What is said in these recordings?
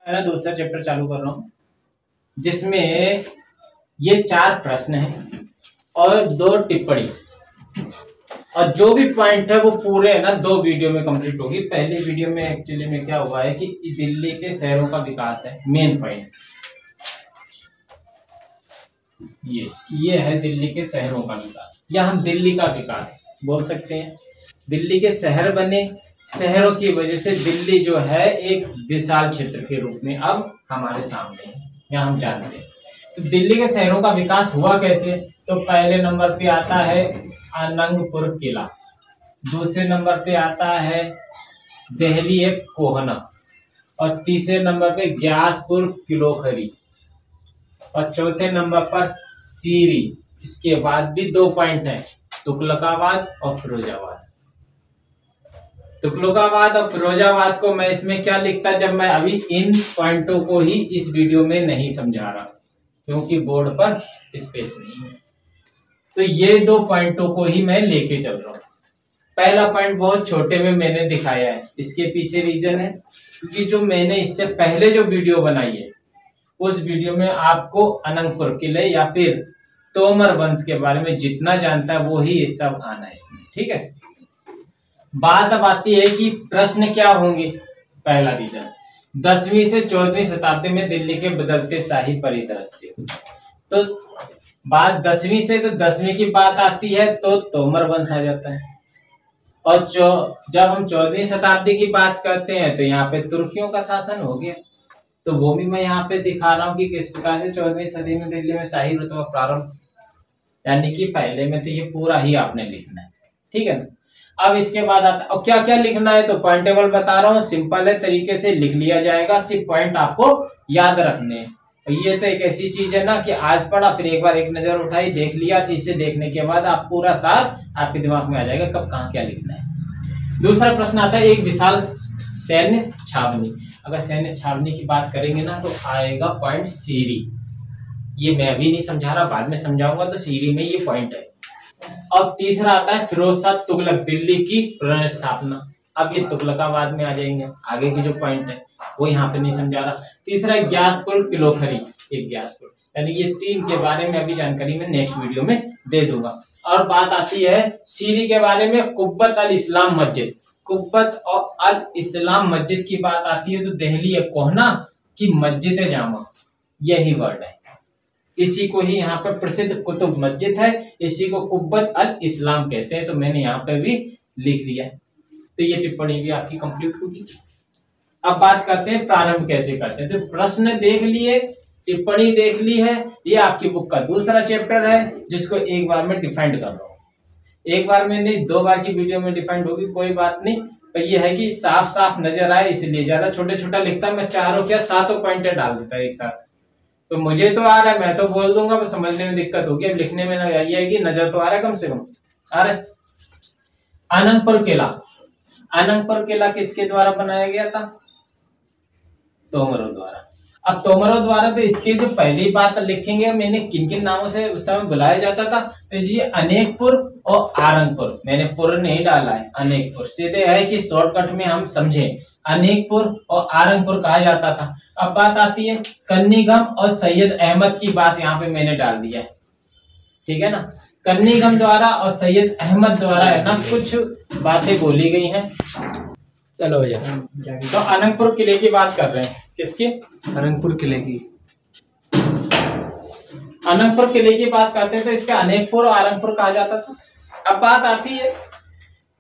मैं दूसरा चैप्टर चालू कर रहा हूँ जिसमें ये 4 प्रश्न हैं और 2 टिप्पणी, और जो भी पॉइंट है वो पूरे है ना 2 वीडियो में कंप्लीट होगी। पहली वीडियो में एक्चुअली में क्या हुआ है कि दिल्ली के शहरों का विकास है मेन पॉइंट, ये है दिल्ली के शहरों का विकास, या हम दिल्ली का विकास बोल सकते हैं। दिल्ली के शहर बने, शहरों की वजह से दिल्ली जो है एक विशाल क्षेत्र के रूप में अब हमारे सामने है, या हम जानते हैं। तो दिल्ली के शहरों का विकास हुआ कैसे? तो पहले नंबर पे आता है अनंगपुर किला, दूसरे नंबर पे आता है दिल्ली एक कोहना, और तीसरे नंबर पे ग्यासपुर किलोखरी, और चौथे नंबर पर सीरी। इसके बाद भी 2 पॉइंट हैं, तुगलकाबाद और फिरोजाबाद। तुगलकाबाद और फिरोजाबाद को मैं इसमें क्या लिखता जब मैं अभी इन पॉइंटों को ही इस वीडियो में नहीं समझा रहा, क्योंकि बोर्ड पर स्पेस नहीं है। तो ये 2 पॉइंटों को ही मैं लेके चल रहा हूँ। पहला पॉइंट बहुत छोटे में मैंने दिखाया है, इसके पीछे रीजन है क्योंकि जो मैंने इससे पहले जो वीडियो बनाई है उस वीडियो में आपको अनंगपुर किले या फिर तोमर वंश के बारे में जितना जानता है वो ही ये सब आना है इसमें, ठीक है। बात अब आती है कि प्रश्न क्या होंगे। पहला रीजन 10वीं से 14वीं शताब्दी में दिल्ली के बदलते शाही परिदृश्य। तो बात 10वीं से, तो 10वीं की बात आती है तो तोमर वंश आ जाता है, और जब हम 14वीं शताब्दी की बात करते हैं तो यहाँ पे तुर्कियों का शासन हो गया। तो वो भी मैं यहाँ पे दिखा रहा हूँ कि किस प्रकार से 14वीं सदी में दिल्ली में शाही रुतबा प्रारंभ, यानी कि पहले में तो ये पूरा ही आपने लिखना है, ठीक है ना। अब इसके बाद आता और क्या क्या लिखना है, तो पॉइंट टेबल बता रहा हूँ, सिंपल है, तरीके से लिख लिया जाएगा, सिर्फ पॉइंट आपको याद रखने हैं। ये तो एक ऐसी चीज है ना कि आज पढ़ा फिर एक बार एक नजर उठाई देख लिया, इसे देखने के बाद आप पूरा साथ आपके दिमाग में आ जाएगा कब कहाँ क्या लिखना है। दूसरा प्रश्न आता है एक विशाल सैन्य छावनी। अगर सैन्य छावनी की बात करेंगे ना तो आएगा पॉइंट सीरी। ये मैं अभी नहीं समझा रहा, बाद में समझाऊंगा, तो सीरी में ये पॉइंट है। और तीसरा आता है फिरोज शाह तुगलक दिल्ली की पुनर्स्थापना। अब ये तुगलकाबाद में आ जाएंगे, आगे की जो पॉइंट है वो यहाँ पे नहीं समझा रहा। तीसरा ग्यासपुर किलोखरी, एक ग्यासपुर, यानी ये 3 के बारे में अभी जानकारी मैं नेक्स्ट वीडियो में दे दूंगा। और बात आती है सीरी के बारे में, कुब्बत अल इस्लाम मस्जिद, कुब्बत और अल इस्लाम मस्जिद की बात आती है तो दिल्ली कोहना की मस्जिद जामा, यही वर्ड है। इसी को ही यहाँ पर प्रसिद्ध कुतुब मस्जिद है, इसी को कुब्बत अल इस्लाम कहते हैं, तो मैंने यहाँ पे भी लिख दिया। तो ये टिप्पणी भी आपकी कंप्लीट होगी। अब बात करते हैं प्रारंभ कैसे करते हैं। तो प्रश्न देख लिए, टिप्पणी देख ली है, ये आपकी बुक का दूसरा चैप्टर है जिसको एक बार में डिफाइंड कर रहा हूँ। एक बार में नहीं, 2 बार की वीडियो में डिफाइंड होगी, कोई बात नहीं, पर यह है कि साफ साफ नजर आए इसलिए। ज्यादा छोटे छोटा लिखता मैं 4 क्या 7 पॉइंट डाल देता एक साथ, तो मुझे तो आ रहा है, मैं तो बोल दूंगा, पर समझने में दिक्कत होगी। अब लिखने में यही है कि नजर तो आ रहा है, कम से कम आ रहा है। अनंगपुर किला, अनंगपुर किला किसके द्वारा बनाया गया था? तोमरों द्वारा। अब तोमरों द्वारा, तो इसकी जो पहली बात लिखेंगे मैंने किन किन नामों से उस समय बुलाया जाता था, तो ये अनेकपुर और आरंगपुर, मैंने पुर नहीं डाला है, अनेकपुर सीधे है कि शॉर्टकट में हम समझे, अनेकपुर और आरंगपुर कहा जाता था। अब बात आती है कन्नीगम और सैयद अहमद की बात यहाँ पे मैंने डाल दिया है, ठीक है ना। कन्नीगम द्वारा और सैयद अहमद द्वारा है ना कुछ बातें बोली गई हैं। चलो भैया, तो अनंगपुर किले की बात कर रहे हैं, किसकी? अनंगपुर किले की। अनंगपुर किले की बात करते हैं तो इसका अनेकपुर और आरंगपुर कहा जाता था। अब बात आती है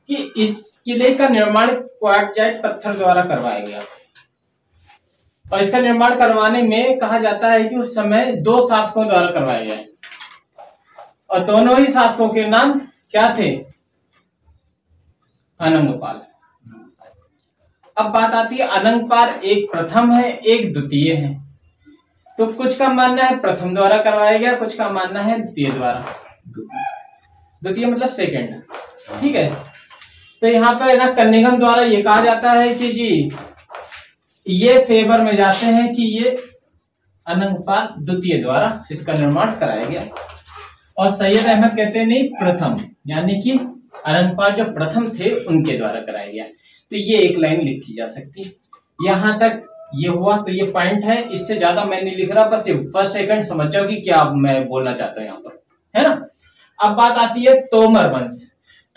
कि इस किले का निर्माण क्वार्टजाइट पत्थर द्वारा करवाया गया, और इसका निर्माण करवाने में कहा जाता है कि उस समय 2 शासकों द्वारा करवाया गया है, और दोनों ही शासकों के नाम क्या थे? अनंगपाल। अब बात आती है अनंगपाल एक प्रथम है एक द्वितीय है, तो कुछ का मानना है प्रथम द्वारा करवाया गया, कुछ का मानना है द्वितीय द्वारा। द्वितीय मतलब सेकंड, ठीक है। तो यहाँ पे ना कन्नीगम द्वारा ये कहा जाता है कि जी ये फेवर में जाते हैं कि ये अनंगपाल द्वितीय द्वारा इसका निर्माण कराया गया, और सैयद अहमद कहते हैं नहीं प्रथम, यानी कि अनंगपाल जो प्रथम थे उनके द्वारा कराया गया। तो ये एक लाइन लिखी जा सकती है। यहाँ तक ये हुआ, तो ये पॉइंट है, इससे ज्यादा मैं नहीं लिख रहा, बस ये फर्स्ट सेकंड समझ जाओ कि क्या मैं बोलना चाहता हूँ यहाँ पर, है ना। अब बात आती है तोमर वंश।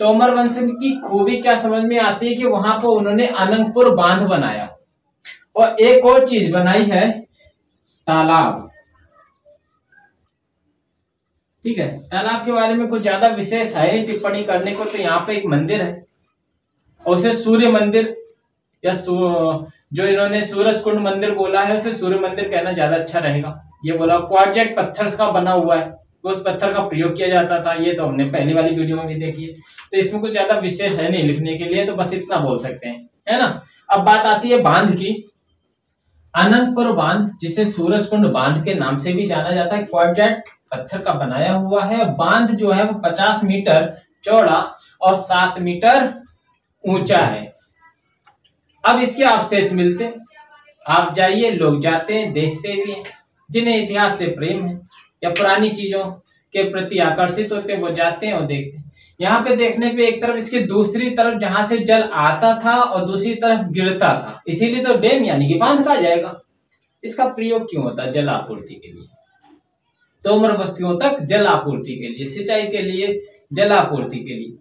तोमर वंश की खूबी क्या समझ में आती है कि वहां पर उन्होंने अनंगपुर बांध बनाया और एक और चीज बनाई है, तालाब। ठीक है, तालाब के बारे में कुछ ज्यादा विशेष है टिप्पणी करने को, तो यहाँ पे एक मंदिर है और उसे सूर्य मंदिर या जो इन्होंने सूरज कुंड मंदिर बोला है उसे सूर्य मंदिर कहना ज्यादा अच्छा रहेगा। ये बोला क्वार्टज पत्थर का बना हुआ है, उस पत्थर का प्रयोग किया जाता था, ये तो हमने पहली वाली वीडियो में भी देखी है, तो इसमें कुछ ज्यादा विशेष है नहीं लिखने के लिए, तो बस इतना बोल सकते हैं, है ना। अब बात आती है बांध की। अनंतपुर बांध, जिसे सूरज कुंड बांध के नाम से भी जाना जाता है, क्वार्टज पत्थर का बनाया हुआ है। बांध जो है वो 50 मीटर चौड़ा और 7 मीटर ऊंचा है। अब इसके अवशेष मिलते, आप जाइए, लोग जाते हैं, देखते भी हैं, जिन्हें इतिहास से प्रेम है या पुरानी चीजों के प्रति आकर्षित होते हैं वो जाते हैं और देखते हैं। यहाँ पे देखने पे एक तरफ इसकी दूसरी तरफ जहां से जल आता था और दूसरी तरफ गिरता था, इसीलिए तो डैम यानी कि बांध कहा जाएगा। इसका प्रयोग क्यों होता है? जल आपूर्ति के लिए, तोमर बस्तियों तक जल आपूर्ति के लिए, सिंचाई के लिए, जल आपूर्ति के लिए।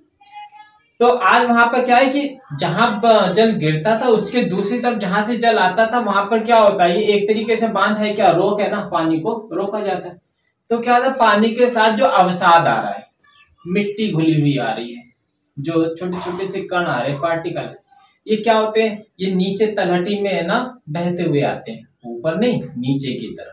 तो आज वहां पर क्या है कि जहां जल गिरता था उसके दूसरी तरफ जहां से जल आता था वहां पर क्या होता है, ये एक तरीके से बांध है, क्या रोक है ना, पानी को रोका जाता है। तो क्या होता है, पानी के साथ जो अवसाद आ रहा है, मिट्टी घुली हुई आ रही है, जो छोटे छोटे से कण आ रहे हैं, पार्टिकल, ये क्या होते हैं, ये नीचे तलहटी में है ना बहते हुए आते हैं, ऊपर नहीं नीचे की तरफ।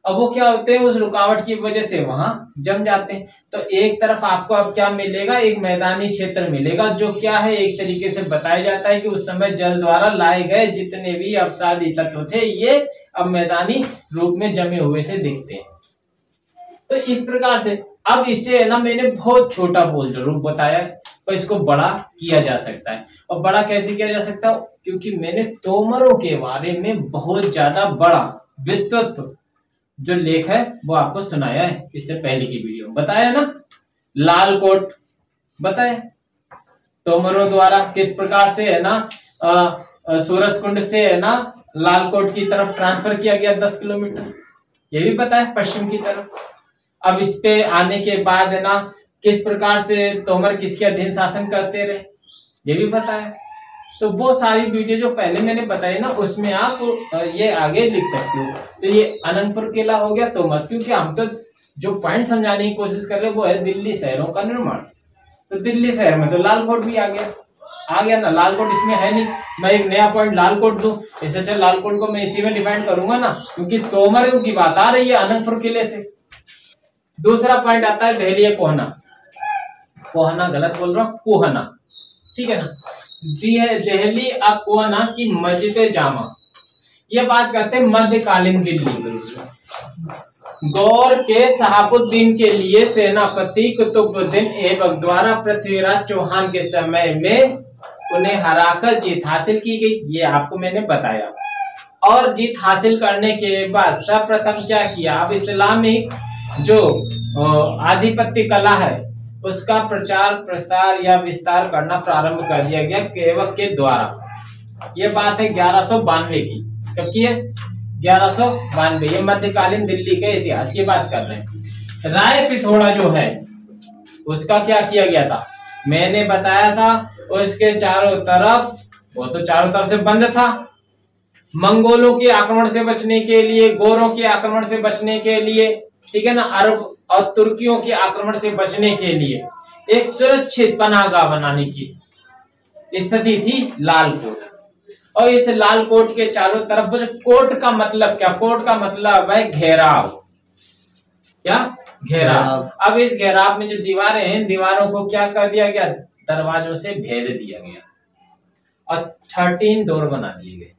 अब वो क्या होते हैं, उस रुकावट की वजह से वहां जम जाते हैं। तो एक तरफ आपको अब क्या मिलेगा, एक मैदानी क्षेत्र मिलेगा, जो क्या है, एक तरीके से बताया जाता है कि उस समय जल द्वारा लाए गए जितने भी अवसादी तत्व थे ये अब मैदानी रूप में जमे हुए से दिखते हैं। तो इस प्रकार से अब इससे है ना, मैंने बहुत छोटा बोल रूप बताया है, तो इसको बड़ा किया जा सकता है। और बड़ा कैसे किया जा सकता है, क्योंकि मैंने तोमरों के बारे में बहुत ज्यादा बड़ा विस्तृत जो लेख है वो आपको सुनाया है, इससे पहले की वीडियो बताया ना। लाल कोट बताया तोमरों द्वारा किस प्रकार से है ना सूरज कुंड से है ना लाल कोट की तरफ ट्रांसफर किया गया 10 किलोमीटर, ये भी पता है, पश्चिम की तरफ। अब इस पे आने के बाद है ना किस प्रकार से तोमर किसके अधीन शासन करते रहे, ये भी पता है। तो वो सारी वीडियो जो पहले मैंने बताई ना उसमें आप ये आगे लिख सकते हो। तो ये अनंतपुर किला हो गया तोमर, क्योंकि हम तो जो पॉइंट समझाने की कोशिश कर रहे हैं वो है दिल्ली शहरों का निर्माण। तो दिल्ली शहर में तो लाल कोट भी आ गया ना, लाल कोट इसमें है नहीं, मैं एक नया पॉइंट लाल कोट दूं, इससे अच्छा लाल कोट को मैं इसी में डिफाइन करूंगा ना, क्योंकि तोमर की बात आ रही है अनंतपुर किले से। दूसरा पॉइंट आता है दहली कोहना, कोहना गलत बोल रहा हूं, कोहना, ठीक है ना। दहली कोहना की मस्जिद जामा, ये बात करते हैं मध्यकालीन दिल्ली। गौर के शहाबुद्दीन के लिए सेनापति कुतुबुद्दीन ऐबक द्वारा पृथ्वीराज चौहान के समय में उन्हें हराकर जीत हासिल की गई, ये आपको मैंने बताया। और जीत हासिल करने के बाद सर्वप्रथम क्या किया, अब इस्लामिक जो आधिपत्य कला है उसका प्रचार प्रसार या विस्तार करना प्रारंभ कर दिया गया ऐबक के द्वारा। ये बात है 1192 की, क्योंकि ये 1192, ये मध्यकालीन दिल्ली के इतिहास की बात कर रहे हैं। राय पिथौरा जो है उसका क्या किया गया था, मैंने बताया था, उसके चारों तरफ, वो तो चारों तरफ से बंद था, मंगोलों के आक्रमण से बचने के लिए, गोरों के आक्रमण से बचने के लिए, ठीक है ना, अरब और तुर्कियों के आक्रमण से बचने के लिए एक सुरक्षित पनाहगाह बनाने की स्थिति थी लाल कोट। और इस लाल कोट के चारों तरफ, कोट का मतलब क्या, कोट का मतलब है घेराव, क्या घेराव। अब इस घेराव में जो दीवारें हैं, दीवारों को क्या कर दिया गया, दरवाजों से भेद दिया गया और 13 डोर बना दिए गए,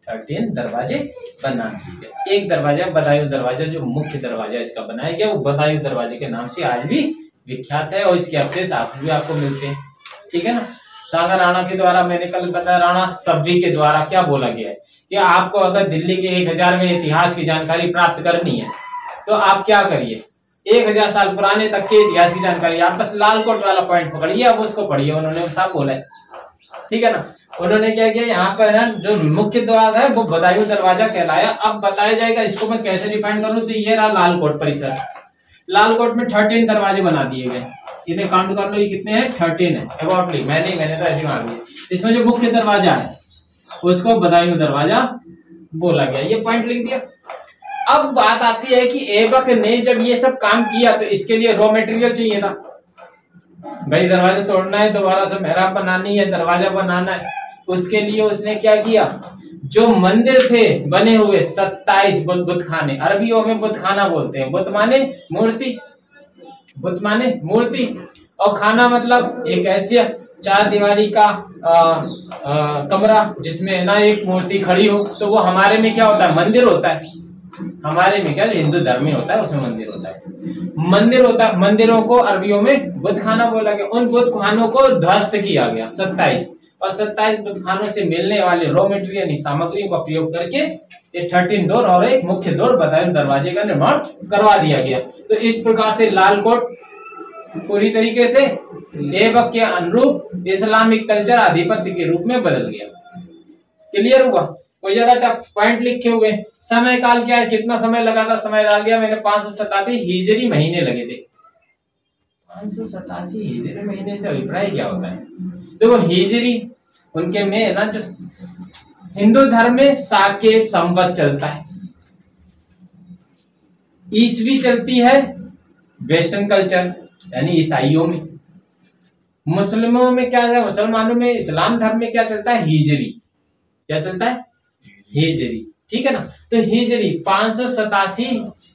13 दरवाजे बना दिए गए। एक दरवाजा बदायूं दरवाजा जो मुख्य दरवाजा इसका बनाया गया, वो बदायूं दरवाजे के नाम से आज भी विख्यात है और इसके अवशेष आज भी आपको मिलते हैं, ठीक है ना। सांगा राणा के द्वारा, मैंने कल बताया, राणा सब्बी के द्वारा क्या बोला गया है कि आपको अगर दिल्ली के 1000वें इतिहास की जानकारी प्राप्त करनी है तो आप क्या करिए, 1000 साल पुराने तक के इतिहास की जानकारी, आप बस लाल कोट वाला पॉइंट पकड़िए, अब उसको पढ़िए, उन्होंने साफ बोला है, ठीक है ना। उन्होंने क्या किया, यहाँ पर ना जो मुख्य द्वार है वो बदायूं दरवाजा कहलाया। अब बताया जाएगा इसको मैं कैसे डिफाइन करूं। तो ये रहा लाल कोट परिसर। लाल कोट में 13 दरवाजे बना दिए गए। इन्हें काउंट कर लो, ये कितने हैं, 13 है अबाउटली। मैंने तो ऐसे मार दिया। इसमें जो मुख्य दरवाजा है उसको बदायूं दरवाजा बोला गया। ये पॉइंट लिख दिया। अब बात आती है कि ऐबक ने जब ये सब काम किया तो इसके लिए रॉ मटेरियल चाहिए था। भाई दरवाजा तोड़ना है, दोबारा से मेहराब बनानी है, दरवाजा बनाना है। उसके लिए उसने क्या किया, जो मंदिर थे बने हुए 27 बुत खाने, अरबियों में बुत खाना बोलते हैं। बुत माने मूर्ति, बुत माने मूर्ति, और खाना मतलब एक ऐसी 4 दीवारी का कमरा जिसमें ना एक मूर्ति खड़ी हो। तो वो हमारे में क्या होता है, मंदिर होता है। हमारे में क्या, हिंदू धर्म में होता है, उसमें मंदिर होता है। मंदिर होता है, मंदिरों को अरबियों में बुत खाना बोला गया। उन बुत खानों को ध्वस्त किया गया 27, और 27 बुत खानों से मिलने वाले रॉ मटेरियल सामग्रियों का प्रयोग करके ये 13 डोर और एक मुख्य डोर बदायूं दरवाजे का निर्माण करवा दिया गया। तो इस प्रकार से लाल कोट पूरी तरीके से ऐबक के अनुरूप इस्लामिक कल्चर आधिपत्य के रूप में बदल गया। क्लियर हुआ? कोई ज्यादा टफ पॉइंट लिखे हुए। समय काल क्या है, कितना समय लगा था, समय डाल दिया मैंने 587 हिजरी महीने लगे थे। 587 हिजरी महीने से अभिप्राय क्या होता है? देखो हिजरी उनके में ना, जो हिंदू धर्म में साके संवत चलता है, ईसवी चलती है वेस्टर्न कल्चर यानी ईसाइयों में। मुस्लिमों में क्या है, मुसलमानों में, इस्लाम धर्म में क्या चलता है, हिजरी। क्या चलता है, हिजरी। ठीक है ना? तो हिजरी 587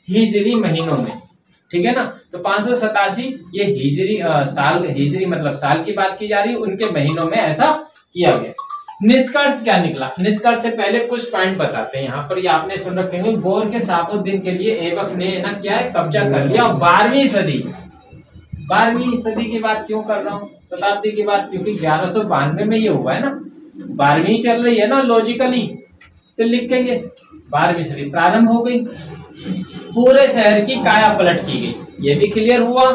हिजरी महीनों में, ठीक है ना? तो 587 ये हिजरी साल, हिजरी मतलब साल की बात की जा रही है, उनके महीनों में ऐसा किया गया। निष्कर्ष क्या निकला? निष्कर्ष से पहले कुछ पॉइंट बताते हैं। यहाँ पर ये आपने सुन रखे होंगे, गोर के शहाबुद्दीन के लिए ऐबक ने ना क्या है, कब्जा कर लिया। 12वीं सदी, 12वीं सदी की बात क्यों कर रहा हूँ, शताब्दी की बात, क्योंकि 1192 में ये हुआ है ना, 12वीं चल रही है ना लॉजिकली, तो लिखेंगे 12वीं सदी प्रारंभ हो गई। पूरे शहर की काया पलट की गई, ये भी क्लियर हुआ।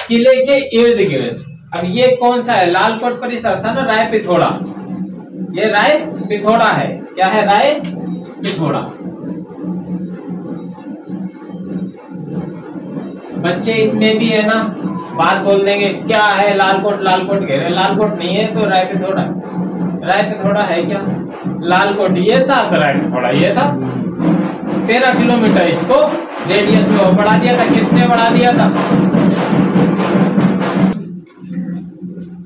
किले के इर्द गिर्द, अब ये कौन सा है, लाल कोट परिसर था ना, राय पिथौड़ा। ये राय पिथौड़ा है। क्या है, राय पिथौड़ा। बच्चे इसमें भी है ना बात बोल देंगे, क्या है लाल कोट, लाल कोट कह रहे, लाल कोट नहीं है तो राय पिथौड़ा। राय पिथौड़ा है क्या, लाल कोट ये था तो राय पिथौड़ा ये था। 13 किलोमीटर इसको रेडियस में बढ़ा दिया था। किसने बढ़ा दिया था?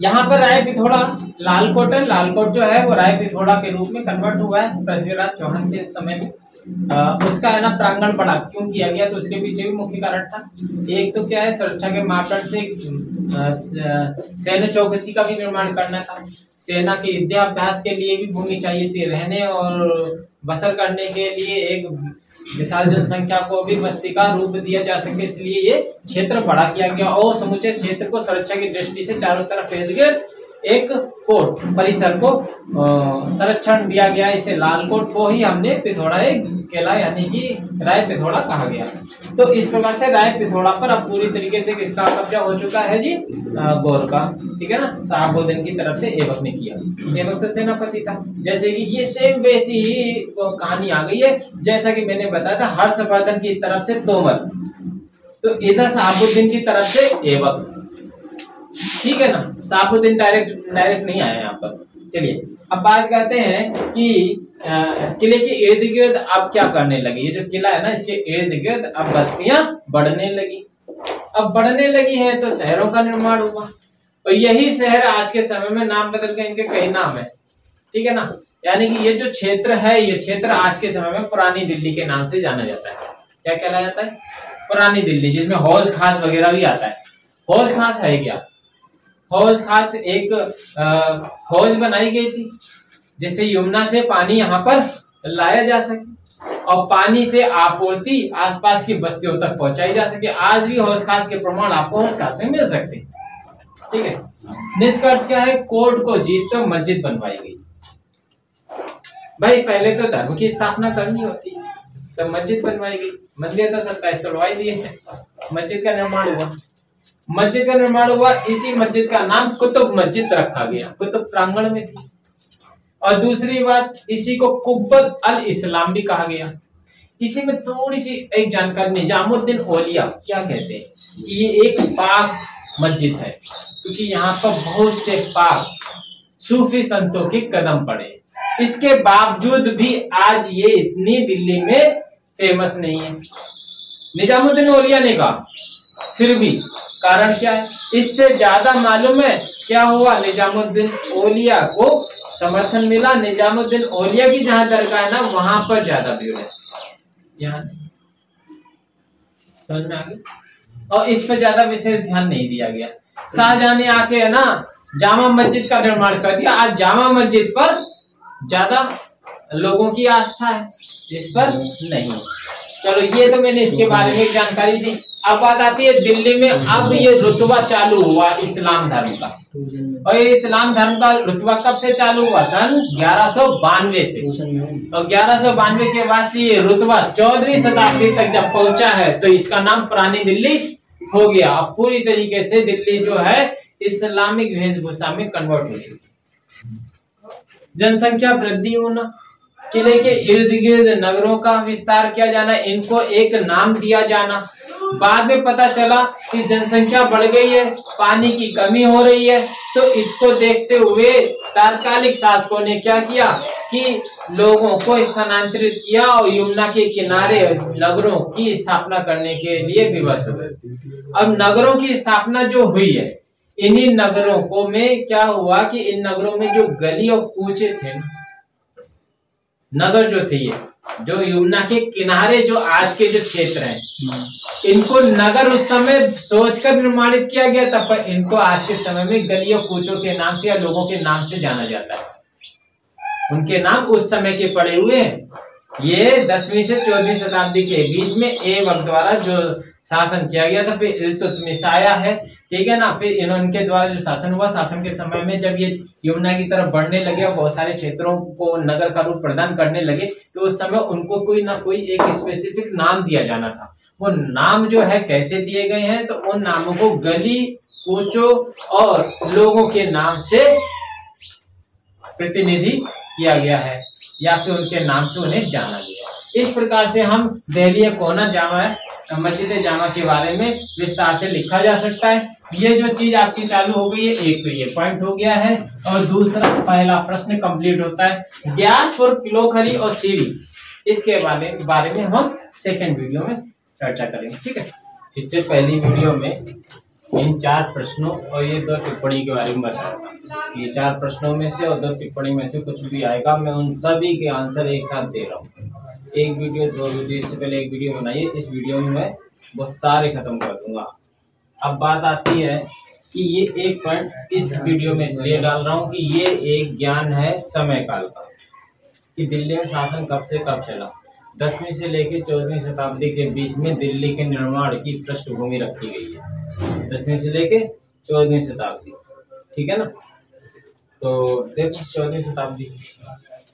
यहाँ पर राय पिथौड़ा लाल कोट है। लाल कोट जो है वो राय पिथौड़ा के रूप में कन्वर्ट हुआ है पृथ्वीराज चौहान के समय में। उसका है ना प्रांगण बड़ा क्यों किया गया, तो उसके पीछे भी मुख्य कारण था। एक तो क्या है, सुरक्षा के मापदंड से सैन्य चौकसी का भी निर्माण करना था। सेना के युद्धाभ्यास के लिए भी भूमि चाहिए थी, रहने और बसर करने के लिए एक विशाल जनसंख्या को भी बस्ती का रूप दिया जा सके, इसलिए ये क्षेत्र बड़ा किया गया। और समूचे क्षेत्र को सुरक्षा की दृष्टि से चारों तरफ इर्द गिर्द एक कोट परिसर को संरक्षण दिया गया। इसे लाल कोट को ही हमने पिथौड़ा केला यानी कि राय पिथौड़ा कहा गया। तो इस प्रकार से राय पिथौड़ा पर अब पूरी तरीके से किसका कब्जा हो चुका है जी, गौर का। ठीक है ना, शहाबुद्दीन की तरफ से ऐबक ने किया। ऐबक तो सेनापति था। जैसे कि ये सेम वैसी ही कहानी आ गई है जैसा कि मैंने बताया था, हर्षवर्धन की तरफ से तोमर, तो इधर शहाबुद्दीन की तरफ से ऐबक। ठीक है ना, शहाबुद्दीन डायरेक्ट नहीं आया यहाँ पर। चलिए अब बात करते हैं कि किले के इर्द गिर्द अब क्या करने लगे। ये जो किला है ना, इसके इर्द गिर्द अब बस्तियां बढ़ने लगी। अब बढ़ने लगी है तो शहरों का निर्माण हुआ, और यही शहर आज के समय में नाम बदल के इनके कई नाम है। ठीक है ना, यानी कि ये जो क्षेत्र है, ये क्षेत्र आज के समय में पुरानी दिल्ली के नाम से जाना जाता है। क्या कहलाया जाता है, पुरानी दिल्ली, जिसमें हौज खास वगैरह भी आता है। हौज खास है क्या, हौज खास एक हौज बनाई गई थी जिससे यमुना से पानी यहाँ पर लाया जा सके और पानी से आपूर्ति आसपास की बस्तियों तक पहुंचाई जा सके। आज भी हौज खास के प्रमाण आपको हौज खास में मिल सकते हैं। ठीक है, निष्कर्ष क्या है, कोर्ट को जीत कर मस्जिद बनवाई गई। भाई पहले तो धर्म की स्थापना करनी होती है, तो मस्जिद बनवाई गई। मंदिर तो 27 तोड़वाई दिए हैं, मस्जिद का निर्माण हुआ। मस्जिद का निर्माण हुआ, इसी मस्जिद का नाम कुतुब मस्जिद रखा गया। कुतुब प्रांगण में थी, और दूसरी बात, इसी को कुब्बत अल इस्लाम भी कहा गया। इसी में थोड़ी सी एक जानकारी, निजामुद्दीन औलिया क्या कहते हैं कि ये एक पाक मस्जिद है, क्योंकि यहाँ पर बहुत से पाक सूफी संतों के कदम पड़े। इसके बावजूद भी आज ये इतनी दिल्ली में फेमस नहीं है। निजामुद्दीन औलिया ने कहा, फिर भी कारण क्या है? इससे ज्यादा मालूम है क्या हुआ? निजामुद्दीन औलिया को समर्थन मिला। निजामुद्दीन औलिया की जहां दरगाह है ना, वहां पर ज्यादा भीड़ है। यहाँ समझ में आ गया? और इस पर ज्यादा विशेष ध्यान नहीं दिया गया। शाहजहां ने आके है ना जामा मस्जिद का निर्माण कर दिया। आज जामा मस्जिद पर ज्यादा लोगों की आस्था है, इस पर नहीं। चलो, ये तो मैंने इसके बारे में जानकारी दी। अब बात आती है दिल्ली में अब ये रुतबा चालू हुआ इस्लाम धर्म का। और ये इस्लाम धर्म का रुतबा कब से चालू हुआ? सन 1192 से। और 1192 के बाद से ये रुतबा 14वीं शताब्दी तक जब पहुंचा है तो इसका नाम पुरानी दिल्ली हो गया। अब पूरी तरीके से दिल्ली जो है इस्लामिक वेशभूषा में कन्वर्ट हो चुकी। जनसंख्या वृद्धि होना, किले के इर्द गिर्द नगरों का विस्तार किया जाना, इनको एक नाम दिया जाना। बाद में पता चला कि जनसंख्या बढ़ गई है, पानी की कमी हो रही है, तो इसको देखते हुए तात्कालिक शासकों ने क्या किया कि लोगों को स्थानांतरित किया और यमुना के किनारे नगरों की स्थापना करने के लिए विवश हो गए। अब नगरों की स्थापना जो हुई है, इन्हीं नगरों को में क्या हुआ कि इन नगरों में जो गली और कूचे थे, नगर जो थे, ये जो यमुना के किनारे जो आज के जो क्षेत्र हैं, इनको नगर उस समय सोचकर निर्माणित किया गया था, पर इनको आज के समय में गलियों कूचों के नाम से या लोगों के नाम से जाना जाता है। उनके नाम उस समय के पड़े हुए हैं। ये 10वीं से 14वीं शताब्दी के बीच में ऐबक द्वारा जो शासन किया गया था, फिर इल्तुतमिश आया है, ठीक है ना। फिर इनके द्वारा जो शासन हुआ, शासन के समय में जब ये यमुना की तरफ बढ़ने लगे और बहुत सारे क्षेत्रों को नगर का रूप प्रदान करने लगे, तो उस समय उनको कोई ना कोई एक स्पेसिफिक नाम दिया जाना था। वो नाम जो है कैसे दिए गए हैं, तो उन नामों को गली कूचों और लोगों के नाम से प्रतिनिधि किया गया है या फिर उनके नाम से उन्हें जाना गया। इस प्रकार से हम दिल्ली कोना जामा मस्जिद जामा के बारे में विस्तार से लिखा जा सकता है। ये जो चीज आपकी चालू हो गई है, एक तो ये पॉइंट हो गया है, और दूसरा पहला प्रश्न कंप्लीट होता है। गैस फॉर किलोखरी और सीरी, इसके बारे में हम सेकंड वीडियो में चर्चा करेंगे, ठीक है। इससे पहली वीडियो में इन 4 प्रश्नों और ये 2 टिप्पणी के बारे में बताऊंगा। ये 4 प्रश्नों में से और 2 टिप्पणी में से कुछ भी आएगा, मैं उन सभी के आंसर एक साथ दे रहा हूँ। एक वीडियो 2 वीडियो, इससे पहले एक वीडियो बनाइए, इस वीडियो में मैं वो सारे खत्म कर दूंगा। अब बात आती है कि ये एक पॉइंट इस वीडियो में इसलिए डाल रहा हूँ कि ये एक ज्ञान है समय काल का, कि दिल्ली में शासन कब से कब चला। 10वीं से लेकर 14वीं शताब्दी के बीच में दिल्ली के निर्माण की पृष्ठभूमि रखी गई है। 10वीं से लेकर 14वीं शताब्दी, ठीक है ना। तो देखो 14वीं शताब्दी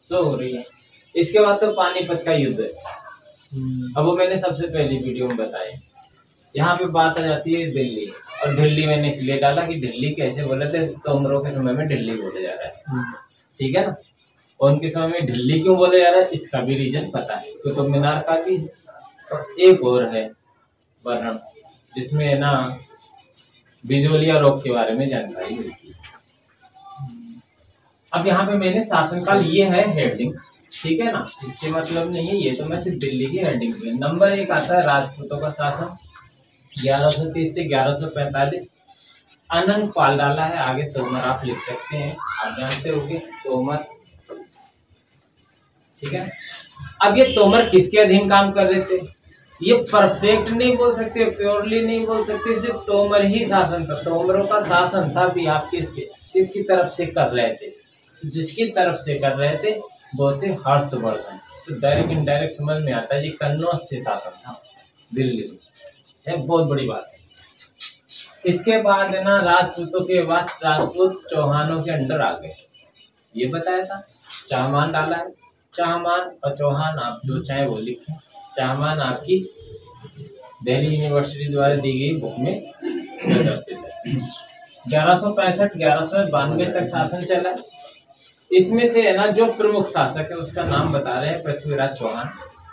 शो हो रही है। इसके बाद तो पानीपत का युद्ध है। अब वो मैंने सबसे पहली वीडियो में बताया। यहाँ पे बात आ जाती है दिल्ली, और दिल्ली मैंने इसलिए डाला कि दिल्ली कैसे बोले थे, तोमरों के समय में दिल्ली बोला जा रहा है, ठीक है ना। और उनके समय में दिल्ली क्यों बोला जा रहा है, इसका भी रीजन पता है, कुतुब मीनार का भी। और एक और है वर्णन, जिसमें है ना बिजोलिया रोग के बारे में जानकारी मिलती है। अब यहाँ पे मैंने शासनकाल ये है हेडिंग, ठीक है ना, इससे मतलब नहीं है, ये तो मैं सिर्फ दिल्ली की हेडिंग में। नंबर 1 आता है राजपूतों का शासन 1130 से 1145। अनंग पाल डाला है, आगे तोमर आप लिख सकते हैं, आप जानते होंगे तोमर, ठीक है। अब ये तोमर किसके अधीन काम कर रहे थे, ये परफेक्ट नहीं बोल सकते, प्योरली नहीं बोल सकते, सिर्फ तोमर ही शासन था। तोमरों का शासन था भी आप किसकी तरफ से कर रहे थे, जिसकी तरफ से कर रहे थे वो थे हर्षवर्धन। तो डायरेक्ट इनडायरेक्ट समझ में आता है, ये कन्नौज से शासन था दिल्ली में, है बहुत बड़ी बात है। इसके बाद है ना राजपूतों के बाद राजपूत चौहानों के अंडर आ गए, ये बताया था। चाहमान डाला है, चाहमान और चौहान आप जो चाहे वो लिखें। चाहमान आपकी दिल्ली यूनिवर्सिटी द्वारा दी गई बुक में प्रदर्शित है। 1165 1192 तक शासन चला। इसमें से है ना जो प्रमुख शासक है उसका नाम बता रहे हैं पृथ्वीराज चौहान।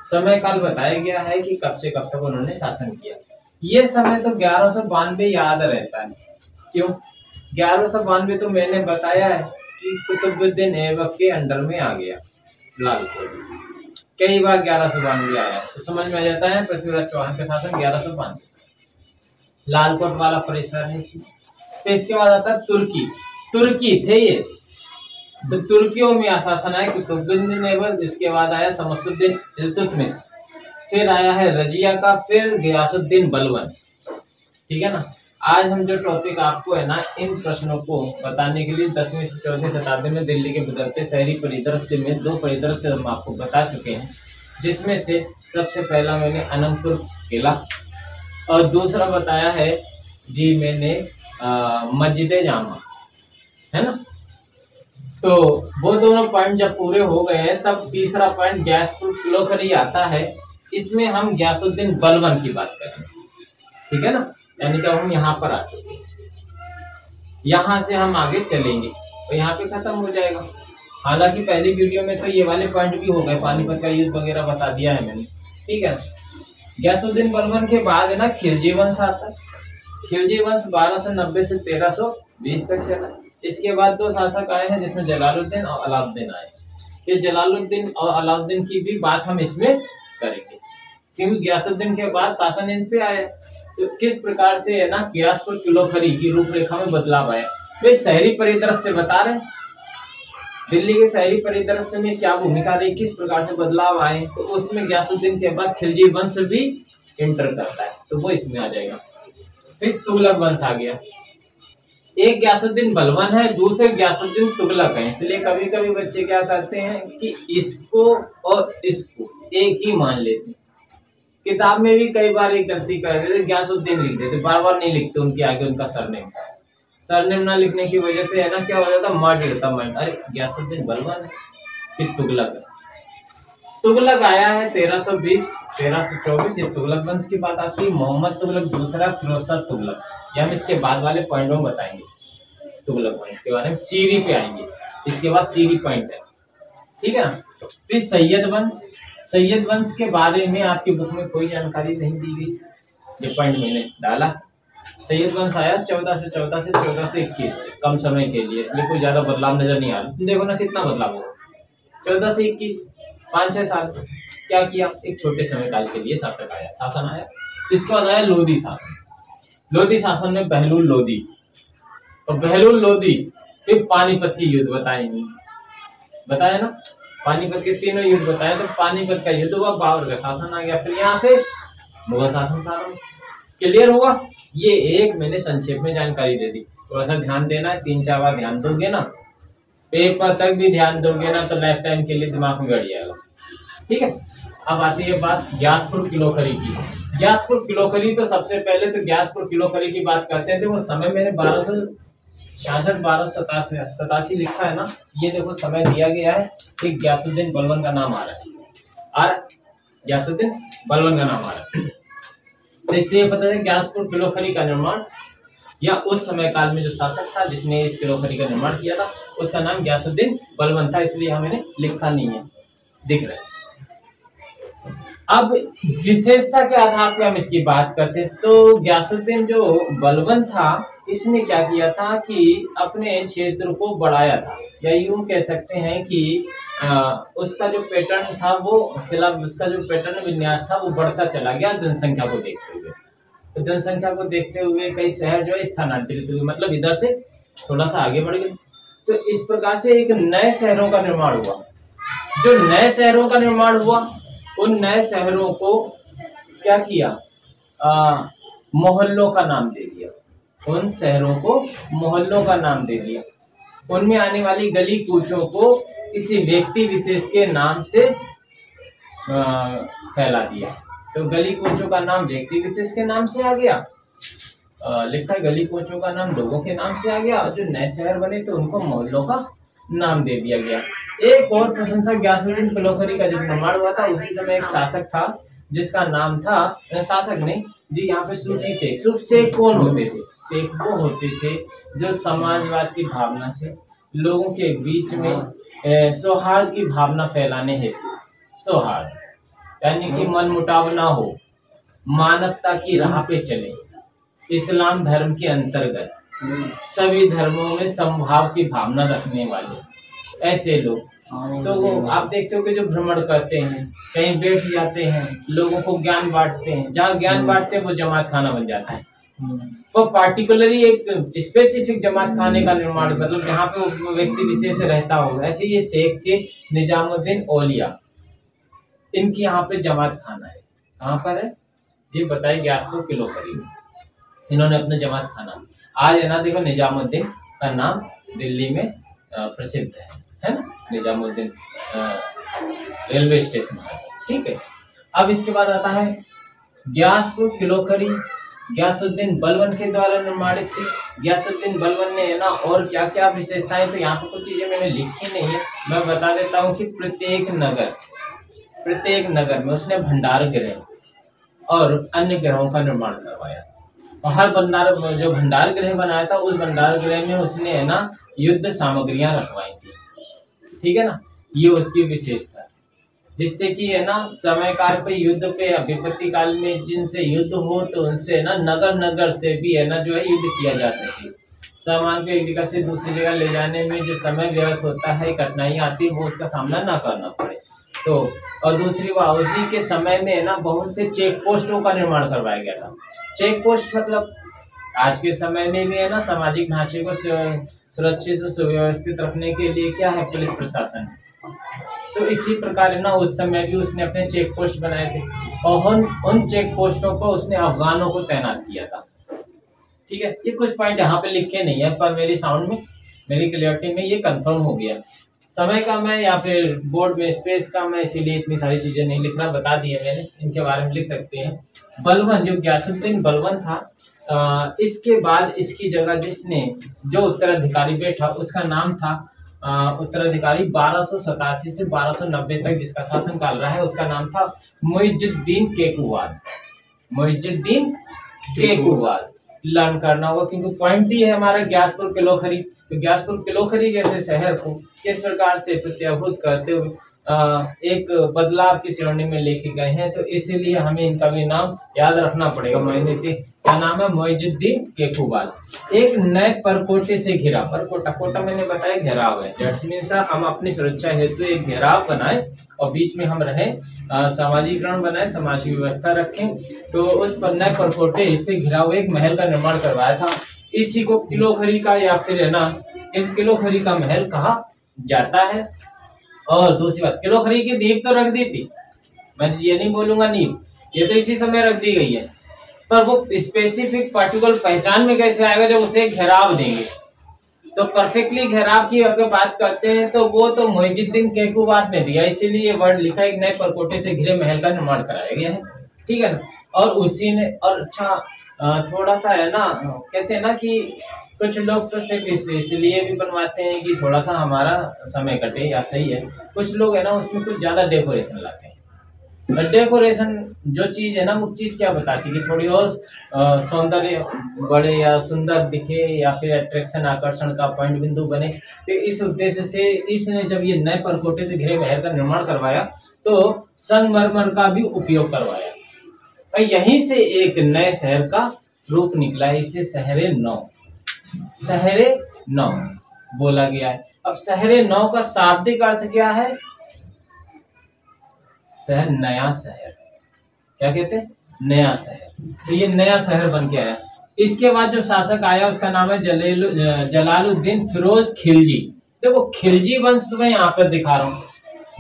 समय काल बताया गया है कि कब से कब तक उन्होंने शासन किया। ये समय तो 1192 याद रहता है। क्यों 1192? तो मैंने बताया है कि कुतुबुद्दीन ऐबक के अंडर में आ गया लालकोट। कई बार 1192 आया तो समझ में आ जाता है पृथ्वीराज चौहान का शासन 1192। लालकोट वाला परिसर है इसमें। तो इसके बाद आता है तुर्की। तुर्की थे ये, तो तुर्कियों में शासन आया कुतुबुद्दीन ऐबक, जिसके बाद आया शमसुद्दीन इल्तुतमिश, फिर आया है रजिया का, फिर गियासुद्दीन बलबन। ठीक है ना। आज हम जो टॉपिक आपको है ना इन प्रश्नों को बताने के लिए 10वीं से 14वीं शताब्दी में दिल्ली के बदलते शहरी परिदृश्य में 2 परिदृश्य हम आपको बता चुके हैं, जिसमें से सबसे पहला मैंने अनंतपुर किला और दूसरा बताया है जी मैंने मस्जिद जामा, है ना। तो वो दोनों पॉइंट जब पूरे हो गए हैं तब तीसरा पॉइंट ग्यासपुर किलोखरी आता है। इसमें हम गियासुद्दीन बलबन की बात करेंगे। ठीक है ना। यानी कि हम यहाँ पर आ चुके हैं, यहाँ से हम आगे चलेंगे तो यहाँ पे खत्म हो जाएगा। हालांकि पहली वीडियो में तो ये वाले पॉइंट भी हो गए, पानीपत का युद्ध वगैरह बता दिया है मैंने। ठीक है। गियासुद्दीन बलबन के बाद है ना खिलजी वंश आता है। खिलजी वंश 1290 से 1320 तक चला। इसके बाद 2 शासक आए हैं जिसमें जलालुद्दीन और अलाउद्दीन आए। ये जलालुद्दीन और अलाउद्दीन की भी बात हम इसमें करेंगे, क्योंकि गियासुद्दीन के बाद शासन इन पे आया। तो किस प्रकार से है ना गियासपुर किलोखरी की रूपरेखा में बदलाव आया, वे शहरी परिदृश्य से बता रहे हैं। दिल्ली के शहरी परिदृश्य में क्या भूमिका रही, किस प्रकार से बदलाव आए, तो उसमें गियासुद्दीन के बाद खिलजी वंश भी एंटर करता है, तो वो इसमें आ जाएगा। फिर तुगलक वंश आ गया। एक गियासुद्दीन बलबन है, दूसरे गियासुद्दीन तुगलक है। इसलिए कभी कभी बच्चे क्या करते हैं कि इसको और इसको एक ही मान लेते हैं। किताब में भी कई बार एक गलती कर देते, गियासुद्दीन लिख देते, बार बार नहीं लिखते उनके आगे उनका सरनेम। सरनेम ना लिखने की वजह से है ना क्या हो जाता, मर्ज रहता माइंड, अरे गियासुद्दीन बलबन है। फिर तुगलक, तुगलक आया है 1320 1324। ये तुगलक वंश की बात आती है। मोहम्मद तुगलक दूसरा, फिरोज शाह तुगलक, ये हम इसके बाद वाले पॉइंटों में बताएंगे। तुगलक वंश के बारे में सीढ़ी पे आएंगे, इसके बाद सीढ़ी पॉइंट है। ठीक है ना। फिर सैयद वंश। सैयद वंश के बारे में आपकी बुक में कोई जानकारी नहीं दी गई, ये पॉइंट मैंने डाला। सैयद वंश आया 14 से 14 से 21, कम समय के लिए, इसलिए कोई ज्यादा बदलाव नजर नहीं आ रहा। देखो ना कितना बदलाव हुआ, 14 से 21, 5-6 साल। क्या किया, एक छोटे समय काल के लिए शासन आया। इसके बाद आया लोधी शासन। लोधी शासन में बहलूल लोधी, और बहलूल लोधी फिर पानीपत की युद्ध बताया ना, पानीपत के तीनों युद्ध बताया। तो पानीपत का युद्ध हुआ, बाबर का शासन आ गया, फिर यहाँ पे मुगल शासन प्रारंभ। क्लियर हुआ। ये एक मैंने संक्षेप में जानकारी दे दी, थोड़ा सा ध्यान देना है। 3-4 बार ध्यान दोगे ना, पेपर तक भी ध्यान दोगे ना, तो लाइफ टाइम के लिए दिमाग में बैठ जाएगा। ठीक है। अब आती है बात ग्यासपुर किलोखरी की। ग्यासपुर किलोखरी, तो सबसे पहले तो ग्यासपुर किलोखरी की बात करते हैं। तो वो समय मैंने 1266-1287 लिखा है ना, ये देखो समय दिया गया है कि गियासुद्दीन बलबन का नाम आ रहा है, गियासुद्दीन बलबन का नाम आ रहा है। तो इससे ये पता है ग्यासपुर किलोखरी का निर्माण, या उस समय काल में जो शासक था जिसने इस किलोखरी का निर्माण किया था, उसका नाम गियासुद्दीन बलबन था, इसलिए हमें लिखा नहीं है, दिख रहा है। अब विशेषता के आधार पर हम इसकी बात करते हैं, तो गियासुद्दीन जो बलबन था, इसने क्या किया था कि अपने क्षेत्र को बढ़ाया था, या यूं कह सकते हैं कि उसका जो पैटर्न था वो उसका जो पैटर्न विन्यास था वो बढ़ता चला गया जनसंख्या को देखते हुए। तो जनसंख्या को देखते हुए कई शहर जो है स्थानांतरित हुए, मतलब इधर से थोड़ा सा आगे बढ़ गए। तो इस प्रकार से एक नए शहरों का निर्माण हुआ। जो नए शहरों का निर्माण हुआ, उन नए शहरों को क्या किया, मोहल्लों का नाम दे दिया। उन शहरों को मोहल्लों का नाम दे दिया। उनमें आने वाली गली कूचों को किसी व्यक्ति विशेष के नाम से फैला दिया। तो गली कूचों का नाम व्यक्ति विशेष के नाम से आ गया, लिखा है गली कूचों का नाम लोगों के नाम से आ गया, और जो नए शहर बने तो उनको मोहल्लों का नाम दे दिया गया। एक और प्रशंसक गियासुद्दीन किलोखरी का जब निर्माण हुआ था, उसी समय एक शासक था जिसका नाम था, शासक नहीं जी, यहाँ पे सूफी शेख। सूफी शेख कौन होते थे? शेख वो होते थे जो समाजवाद की भावना से लोगों के बीच में सौहार्द की भावना फैलाने हेतु, सौहार्द यानी कि मन मुटाव ना हो, मानवता की राह पे चले, इस्लाम धर्म के अंतर्गत सभी धर्मों में समभाव की भावना रखने वाले ऐसे लोग। तो वो आप देखते हो कि जो भ्रमण करते हैं, कहीं बैठ जाते हैं, लोगों को ज्ञान बांटते हैं, जहाँ ज्ञान बांटते हैं वो जमात खाना बन जाता है। वो पार्टिकुलरली एक स्पेसिफिक जमात खाने का निर्माण, मतलब जहाँ पे वो व्यक्ति विशेष रहता हो। ऐसे ये शेख थे निजामुद्दीन औलिया, इनकी यहाँ पे जमात खाना है। कहाँ पर है ये बताइए? ग्यासपुर किलो करीब इन्होंने अपने जमात खाना। आज है ना, देखो निजामुद्दीन का नाम दिल्ली में प्रसिद्ध है ना, निजामुद्दीन रेलवे स्टेशन है, ठीक है। अब इसके बाद आता है ग्यासपुर किलोखरी, ग्यासुद्दीन बलबन के द्वारा निर्माणित थी। ग्यासुद्दीन बलबन ने है ना और क्या क्या विशेषताएं, तो यहाँ पर कुछ चीजें मैंने लिखी नहीं है, मैं बता देता हूँ कि प्रत्येक नगर में उसने भंडार गृह और अन्य ग्रहों का निर्माण करवाया। और हर जो भंडार गृह बनाया था, उस भंडार गृह में उसने है ना युद्ध सामग्रियां रखवाई थी, ठीक है ना। ये उसकी विशेषता, जिससे कि है ना समय काल पे युद्ध पे, विपत्ति काल में जिनसे युद्ध हो तो उनसे ना नगर से भी है ना जो है युद्ध किया जा सके। सामान को एक जगह से दूसरी जगह ले जाने में जो समय व्यर्थ होता है, कठिनाई आती है, वो उसका सामना ना करना पड़े। तो और दूसरी बात, उसी के समय में है ना बहुत से चेक पोस्टों का निर्माण करवाया गया था। चेक पोस्ट मतलब आज के समय में भी है ना सामाजिक ढांचे को सुरक्षित और सुव्यवस्थित रखने के लिए क्या है, पुलिस प्रशासन। तो इसी प्रकार है ना उस समय भी उसने अपने चेक पोस्ट बनाए थे और उन चेक पोस्टों पर उसने अफगानों को तैनात किया था, ठीक है। ये कुछ पॉइंट यहाँ पे लिखे नहीं है, पर मेरी साउंड में, मेरी क्लियरिटी में ये कंफर्म हो गया। समय का मैं या फिर बोर्ड में स्पेस का मैं इसीलिए इतनी सारी चीजें नहीं लिखना, बता दिए मैंने, इनके बारे में लिख सकते हैं। बलबन, जो ग्यासुद्दीन बलबन था, इसके बाद इसकी जगह जिसने जो उत्तराधिकारी बैठा उसका नाम था उत्तराधिकारी 1287 से 1290 तक जिसका शासनकाल रहा है, उसका नाम था मुइजुद्दीन केकुवाद। मुइजुद्दीन केकुवाद लर्न करना होगा, क्योंकि पॉइंट ही है हमारा ग्यासपुर किलोखरी। तो ग्यासपुर किलोखरी जैसे शहर को किस प्रकार से प्रत्याभूत करते हुए एक बदलाव की श्रेणी में लेके गए हैं, तो इसीलिए हमें इनका भी नाम याद रखना पड़ेगा। क्या नाम है? मुइजुद्दीन केकुवाद। एक नए परकोटे से घिरा, परकोटा मैंने बताया घेराव है, दैट्स मींस हम अपनी सुरक्षा हेतु एक घेराव बनाए और बीच में हम रहे, सामाजिकरण बनाए, समाज की व्यवस्था रखें। तो उस नए परकोटे से घिरा हुआ एक महल का निर्माण करवाया था। इसी को किलोखरी का या फिर है ना इस किलोखरी का महल कहा जाता है। और दूसरी बात, किलोखरी की नींव तो रख दी थी, मैं ये नहीं बोलूंगा नींव, ये तो इसी समय रख दी गई है, पर वो स्पेसिफिक पार्टिकुलर पहचान में कैसे आएगा जब उसे घेराव देंगे। तो परफेक्टली घेराव की अगर बात करते हैं तो वो तो मुइजुद्दीन केकुवाद ने दिया, इसीलिए वर्ड लिखा, एक नए परकोटे से घिरे महल का निर्माण कराया गया है, ठीक है ना। और उसी ने, और अच्छा थोड़ा सा है ना, कहते हैं ना कि कुछ लोग तो सिर्फ इसलिए भी बनवाते हैं कि थोड़ा सा हमारा समय कटे, या सही है। कुछ लोग है ना उसमें कुछ ज्यादा डेकोरेशन लाते हैं। डेकोरेशन जो चीज है ना, वो चीज क्या बताती है कि थोड़ी और सौंदर्य बढ़े या सुंदर दिखे या फिर अट्रैक्शन, आकर्षण का पॉइंट बिंदु बने। तो इस उद्देश्य से इसने जब ये नए परकोटे से घिरे महल का निर्माण करवाया तो संगमरमर का भी उपयोग करवाया, और यहीं से एक नए शहर का रूप निकला है। इसे शहरे नौ बोला गया है। अब शहरे नौ का शाब्दिक अर्थ क्या है? शहर, नया शहर, क्या कहते हैं? नया शहर। तो ये नया शहर बन के आया। इसके बाद जो शासक आया उसका नाम है जलालुद्दीन फिरोज खिलजी। देखो खिलजी वंश मैं यहाँ पर दिखा रहा हूँ,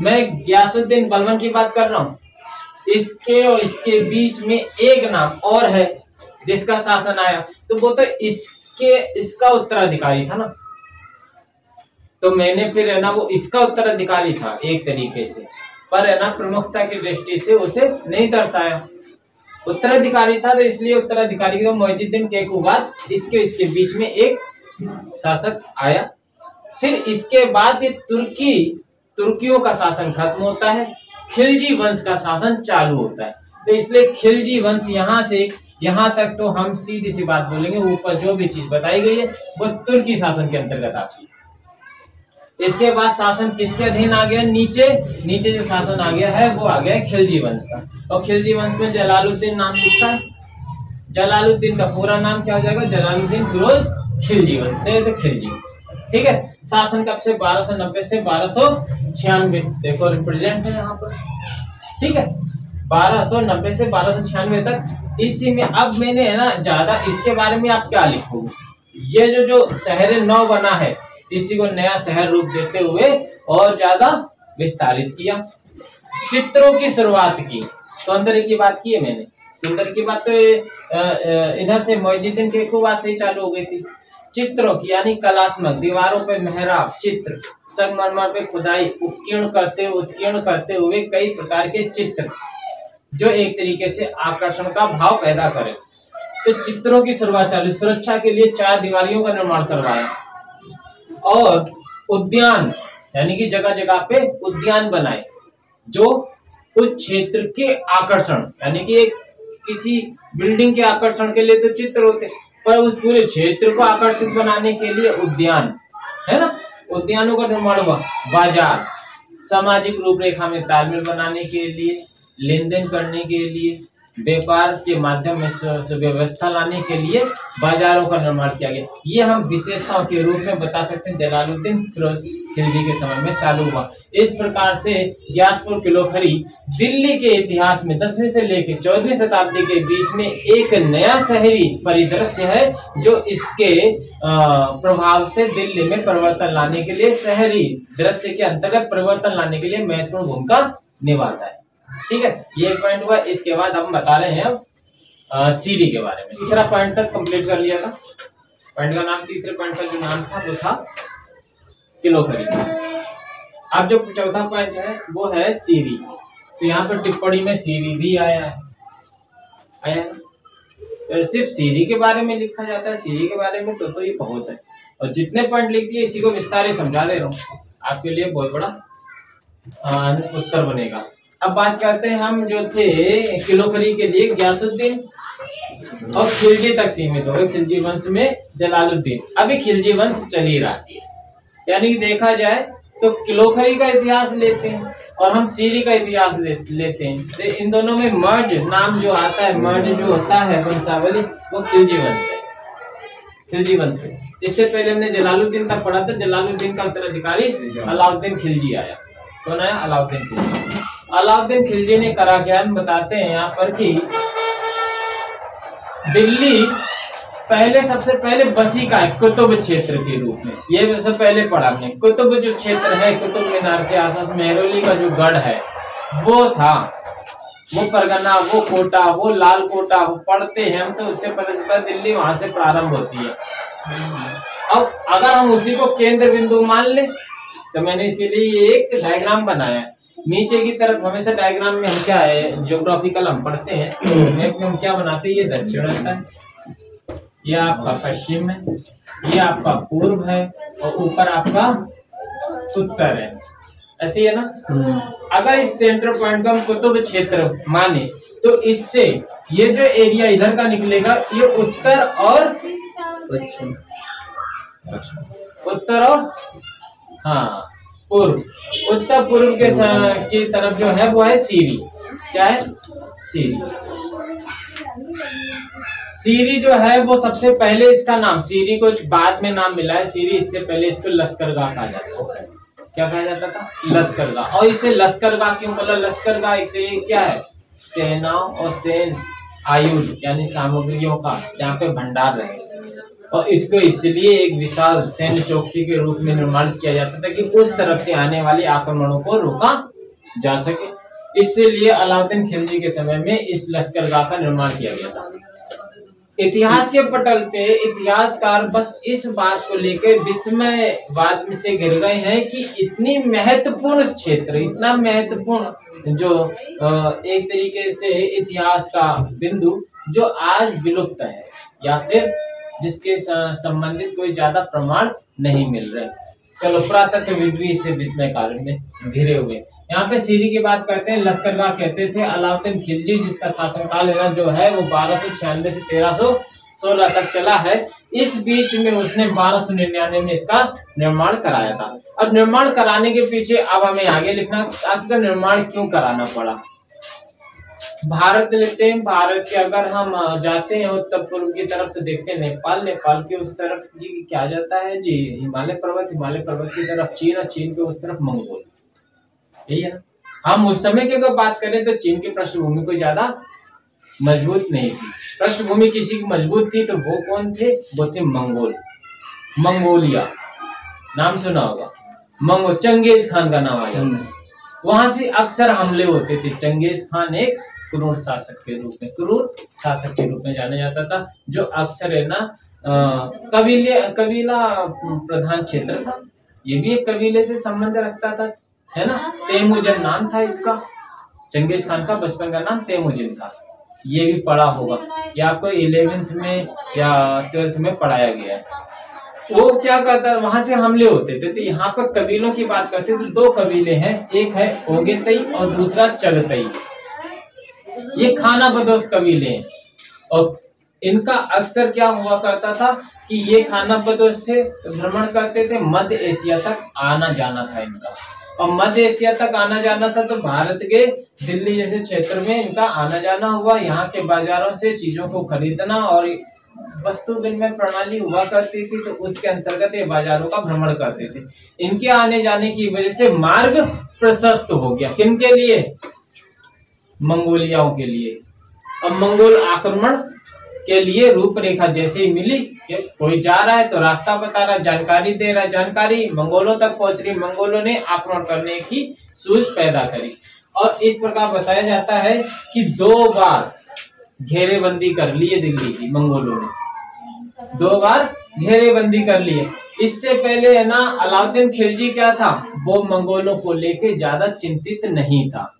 मैं ग्यासुद्दीन बलबन की बात कर रहा हूँ। इसके और इसके बीच में एक नाम और है जिसका शासन आया, तो वो तो इसका उत्तराधिकारी था ना। तो मैंने फिर है ना वो इसका उत्तराधिकारी था एक तरीके से, पर है ना प्रमुखता की दृष्टि से उसे नहीं दर्शाया। उत्तराधिकारी था तो इसलिए उत्तराधिकारी को मुइजुद्दीन केकुवाद, इसके बीच में एक शासक आया। फिर इसके बाद ये तुर्कियों का शासन खत्म होता है, खिलजी वंश का शासन चालू होता है। तो इसलिए खिलजी वंश यहाँ से यहाँ तक तो हम सीधी सी बात बोलेंगे, ऊपर जो भी चीज बताई गई है वो तुर्की शासन के अंतर्गत आती है। इसके बाद शासन किसके अधीन आ गया? नीचे नीचे जो शासन आ गया है वो आ गया खिलजी वंश का। और खिलजी वंश में जलालुद्दीन नाम लिखता है। जलालुद्दीन का पूरा नाम क्या हो जाएगा? जलालुद्दीन फिरोज खिलजी वंश से खिलजी। ठीक है। शासन कब से? 1290 से 1296। देखो रिप्रेजेंट है यहाँ पर। ठीक है, 1290 से 1296 तक इसी में। अब मैंने है ना ज्यादा इसके बारे में आप क्या लिखोगे? ये जो शहर नौ बना है इसी को नया शहर रूप देते हुए और ज्यादा विस्तारित किया। चित्रों की शुरुआत की, सौंदर्य की बात की है मैंने। सौंदर्य की बात तो इधर से मोइनुद्दीन के बात से ही चालू हो गई थी। चित्रों की यानी कलात्मक, दीवारों पे मेहराब चित्र, संगमरमर पे खुदाई, उत्कीर्ण करते हुए कई प्रकार के चित्र जो एक तरीके से आकर्षण का भाव पैदा करें। तो चित्रों की शुरुआत चालू। सुरक्षा के लिए 4 दीवारियों का निर्माण करवाया और उद्यान यानी कि जगह जगह पे उद्यान बनाए जो उस क्षेत्र के आकर्षण, यानी कि एक किसी बिल्डिंग के आकर्षण के लिए तो चित्र होते, पर उस पूरे क्षेत्र को आकर्षित बनाने के लिए उद्यान, है ना, उद्यानों का निर्माण हुआ। बाजार, सामाजिक रूपरेखा में तालमेल बनाने के लिए, लेन देन करने के लिए, व्यापार के माध्यम में सुव्यवस्था लाने के लिए बाजारों का निर्माण किया गया। ये हम विशेषताओं के रूप में बता सकते हैं जलालुद्दीन फिरोज खिलजी के समय में चालू हुआ। इस प्रकार से ग्यासपुर किलोखरी दिल्ली के इतिहास में 10वीं से लेकर 14वीं शताब्दी के बीच में एक नया शहरी परिदृश्य है जो इसके प्रभाव से दिल्ली में परिवर्तन लाने के लिए, शहरी दृश्य के अंतर्गत परिवर्तन लाने के लिए महत्वपूर्ण भूमिका निभाता है। ठीक है, ये एक पॉइंट हुआ। इसके बाद हम बता रहे हैं अब सीरी के बारे में। तीसरा पॉइंट तक कंप्लीट कर लिया था। पॉइंट का नाम, तीसरे पॉइंट का जो नाम था वो था किलोखरी। अब जो चौथा पॉइंट है वो है सीरी। तो यहाँ पर टिप्पणी में सीरी भी आया है तो सिर्फ सीरी के बारे में लिखा जाता है। सीरी के बारे में तो ये बहुत है, और जितने पॉइंट लिख दिए इसी को विस्तारित समझा दे रहा हूँ, आपके लिए बहुत बड़ा उत्तर बनेगा। अब बात करते हैं हम जो थे किलोखरी के लिए ग्यासुद्दीन और खिलजी तक सीमित हो गए। खिलजी वंश में जलालुद्दीन, अभी खिलजी वंश चल ही रहा है। यानी देखा जाए तो किलोखरी का इतिहास लेते हैं और हम सीरी का इतिहास लेते हैं, तो इन दोनों में मर्ज नाम जो आता है, मर्ज जो होता है वंशावली, वो खिलजी वंश है। खिलजी वंश में इससे पहले हमने जलालुद्दीन तक पढ़ा था। जलालुद्दीन का उत्तराधिकारी अलाउद्दीन खिलजी आया। कौन आया? अलाउद्दीन खिलजी। अलाउद्दीन खिलजी ने करा क्या, हम बताते हैं यहाँ पर कि दिल्ली पहले सबसे पहले बसी का है कुतुब क्षेत्र के रूप में। ये सबसे पहले पढ़ा हमने। कुतुब जो क्षेत्र है, कुतुब मीनार के आसपास मेहरौली का जो गढ़ है वो था, वो परगना, वो कोटा, वो लाल कोटा, वो पढ़ते हैं हम तो उससे पता चलता दिल्ली वहां से प्रारंभ होती है। अब अगर हम उसी को केंद्र बिंदु मान ले तो मैंने इसीलिए एक डायग्राम बनाया। नीचे की तरफ हमेशा डायग्राम में हम क्या है, ज्योग्राफिकल हम पढ़ते हैं, मैप में हम क्या बनाते हैं, ये दक्षिण रहता है, ये आपका पश्चिम है, ये आपका पूर्व है और ऊपर आपका उत्तर है। ऐसे ही है ना। अगर इस सेंटर पॉइंट को हम कुतुब क्षेत्र माने तो इससे ये जो एरिया इधर का निकलेगा ये उत्तर और पश्चिम, उत्तर और हाँ पूर्व, उत्तर पूर्व के की तरफ जो है वो है सीरी। क्या है? सीरी। सीरी जो है वो सबसे पहले, इसका नाम सीरी को बाद में नाम मिला है। सीरी इससे पहले इसको लश्करगाह कहा जाता था। क्या कहा जाता था? लश्करगाह। और इसे लश्करगाह क्यों बोला? लश्करगाह एक क्या है, सेनाओं और सैन्य आयुध यानी सामग्रियों का यहाँ पे भंडार रहे, और इसको इसलिए एक विशाल सैन्य चौकसी के रूप में निर्माण किया जाता था कि उस तरफ से आने वाले आक्रमणों को रोका जा सके। इसलिए अलाउद्दीन खिलजी के समय में इस लश्करगाह का निर्माण किया गया था। इतिहास के पटल पे इतिहासकार बस इस बात को लेकर विस्मयवाद से घिर गए हैं कि इतनी महत्वपूर्ण क्षेत्र, इतना महत्वपूर्ण जो एक तरीके से इतिहास का बिंदु जो आज विलुप्त है या फिर जिसके संबंधित कोई ज्यादा प्रमाण नहीं मिल रहे। चलो, पुरातत्वविद से विस्मय कारण में घिरे हुए। यहाँ पे सीरी की बात करते हैं, लश्करगाह कहते थे। अलाउद्दीन खिलजी जिसका शासनकाल है जो है वो 1296 से 16 तक चला है। इस बीच में उसने 1299 में इसका निर्माण कराया था। अब निर्माण कराने के पीछे अब हमें आगे लिखना, आखिर निर्माण क्यों कराना पड़ा। भारत लेते हैं, भारत के अगर हम जाते हैं उत्तर पूर्व की तरफ तो देखते हैं नेपाल, नेपाल के उस तरफ जी क्या जाता है जी हिमालय पर्वत, हिमालय पर्वत की तरफ चीन, और चीन के उस तरफ मंगोल। यही है ना। हम उस समय की अगर बात करें तो चीन की पृष्ठभूमि कोई ज्यादा मजबूत नहीं थी। पृष्ठभूमि किसी की मजबूत थी तो वो कौन थे, वो थे मंगोल। मंगोलिया नाम सुना होगा, मंगोल, चंगेज खान का नाम आ जाता है। वहां से अक्सर हमले होते थे। चंगेज खान एक क्रूर शासक के रूप में जाना जाता था, जो अक्सर है ना कबीला प्रधान क्षेत्र था। ये भी एक कबीले से संबंध रखता था, है ना। तेमुजिन नाम था इसका। चंगेज खान का बचपन का नाम तेमुजिन था। ये भी पढ़ा होगा, या आपको 11th में या 12th में पढ़ाया गया है। वो क्या करता है, वहां से हमले होते थे। तो यहाँ पर कबीलों की बात करते हैं तो 2 कबीले हैं, एक है ओगेतई और दूसरा चगतई। ये खाना बदोश कबीले हैं और इनका अक्सर क्या हुआ करता था कि ये खाना बदोश थे, भ्रमण करते थे, मध्य एशिया तक आना जाना था इनका। और मध्य एशिया तक आना जाना था तो भारत के दिल्ली जैसे क्षेत्र में इनका आना जाना हुआ। यहाँ के बाजारों से चीजों को खरीदना और वस्तु विनिमय प्रणाली हुआ करती थी, तो उसके अंतर्गत ये बाजारों का भ्रमण करते थे। इनके आने जाने की वजह से मार्ग प्रशस्त हो गया। किनके लिए, मंगोलियाओं के लिए। अब मंगोल आक्रमण के लिए रूपरेखा जैसे ही मिली, कोई जा रहा है तो रास्ता बता रहा, जानकारी दे रहा, जानकारी मंगोलों तक पहुंच रही, मंगोलों ने आक्रमण करने की सूझ पैदा करी। और इस प्रकार बताया जाता है कि 2 बार घेरेबंदी कर लिए दिल्ली की मंगोलों ने, 2 बार घेरेबंदी कर लिए। इससे पहले है ना अलाउद्दीन खिलजी क्या था, वो मंगोलों को लेके ज्यादा चिंतित नहीं था,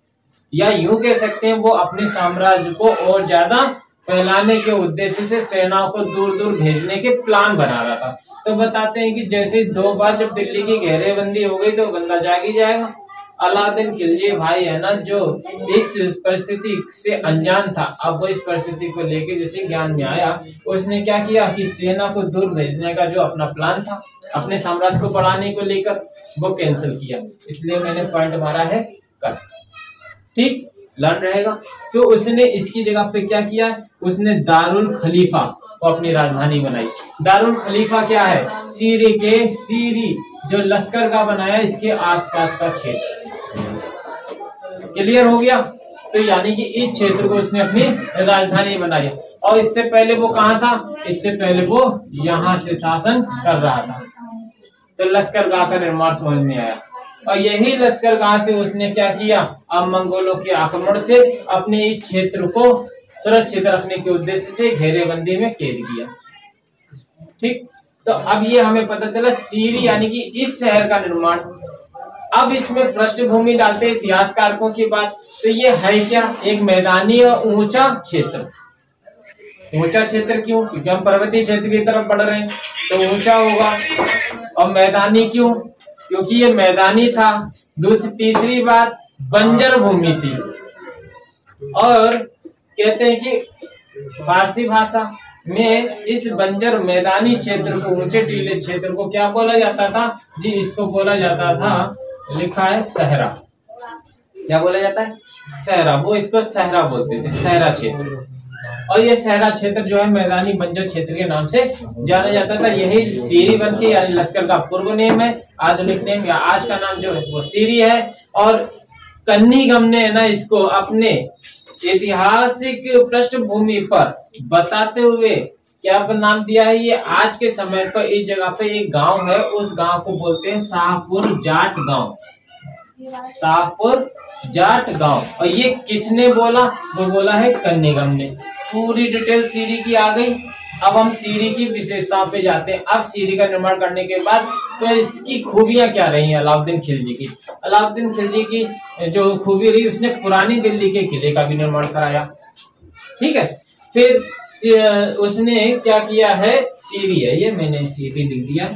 या यूं कह सकते हैं वो अपने साम्राज्य को और ज्यादा फैलाने के उद्देश्य से सेनाओं को दूर दूर भेजने के प्लान बना रहा था। तो बताते हैं कि जैसे 2 बार जब दिल्ली की घेरेबंदी हो गई तो बंदा जाग ही जाएगा। अलाउद्दीन खिलजी भाई है ना, जो इस परिस्थिति से अनजान था, अब वो इस परिस्थिति को लेके जैसे ज्ञान में आया, उसने क्या किया कि सेना को दूर भेजने का जो अपना प्लान था अपने साम्राज्य को बढ़ाने को लेकर, वो कैंसिल किया। इसलिए मैंने पॉइंट मारा है कर, ठीक, लर्न रहेगा। तो उसने इसकी जगह पे क्या किया, उसने दारुल खलीफा को अपनी राजधानी बनाई। दारुल खलीफा क्या है, सीरी जो लश्करगाह बनाया इसके आसपास का क्षेत्र। क्लियर हो गया। तो यानी कि इस क्षेत्र को उसने अपनी राजधानी बनाई। और इससे पहले वो कहाँ था, इससे पहले वो यहाँ से शासन कर रहा था। तो लश्करगाह का निर्माण समझ में आया। और यही लश्करगाह से उसने क्या किया, अब मंगोलों के आक्रमण से अपने इस क्षेत्र को सुरक्षित रखने के उद्देश्य से घेरेबंदी में कैद किया। ठीक, तो अब ये हमें पता चला सीरी यानी कि इस शहर का निर्माण। अब इसमें पृष्ठभूमि डालते इतिहासकारों की बात, तो ये है क्या, एक मैदानी और ऊंचा क्षेत्र। ऊंचा क्षेत्र क्यों, क्योंकि हम पर्वतीय क्षेत्र की तरफ बढ़ रहे हैं तो ऊंचा होगा। और मैदानी क्यों, क्योंकि ये मैदानी था। तीसरी बात, बंजर भूमि थी। और कहते हैं कि फारसी भाषा में इस बंजर मैदानी क्षेत्र को, ऊंचे टीले क्षेत्र को क्या बोला जाता था जी, इसको बोला जाता था, लिखा है सहरा। क्या बोला जाता है, सहरा। वो इसको सहरा बोलते थे, सहरा क्षेत्र। और ये सहरा क्षेत्र जो है मैदानी बंजर क्षेत्र के नाम से जाना जाता था। यही सीरी बन के, यानी लश्कर का पूर्व नेम है, आधुनिक नेम या आज का नाम जो है वो सीरी है। और कन्नीगम ने है ना इसको अपने ऐतिहासिक पृष्ठभूमि पर बताते हुए क्या नाम दिया है, ये आज के समय पर इस जगह पे एक गांव है, उस गांव को बोलते हैं शाहपुर जाट गांव। शाहपुर जाट गांव। और ये किसने बोला, वो बोला है कन्नीगम ने। पूरी डिटेल सीरी की आ गई। अब हम सीरी की विशेषताओं पे जाते हैं। अब सीरी का निर्माण करने के बाद तो इसकी खूबियां क्या रही हैं अलाउद्दीन खिलजी की। अलाउद्दीन खिलजी की जो खूबी रही, उसने पुरानी दिल्ली के किले का भी निर्माण कराया। ठीक है, फिर उसने क्या किया है, सीरी है, ये मैंने सीरी लिख दिया,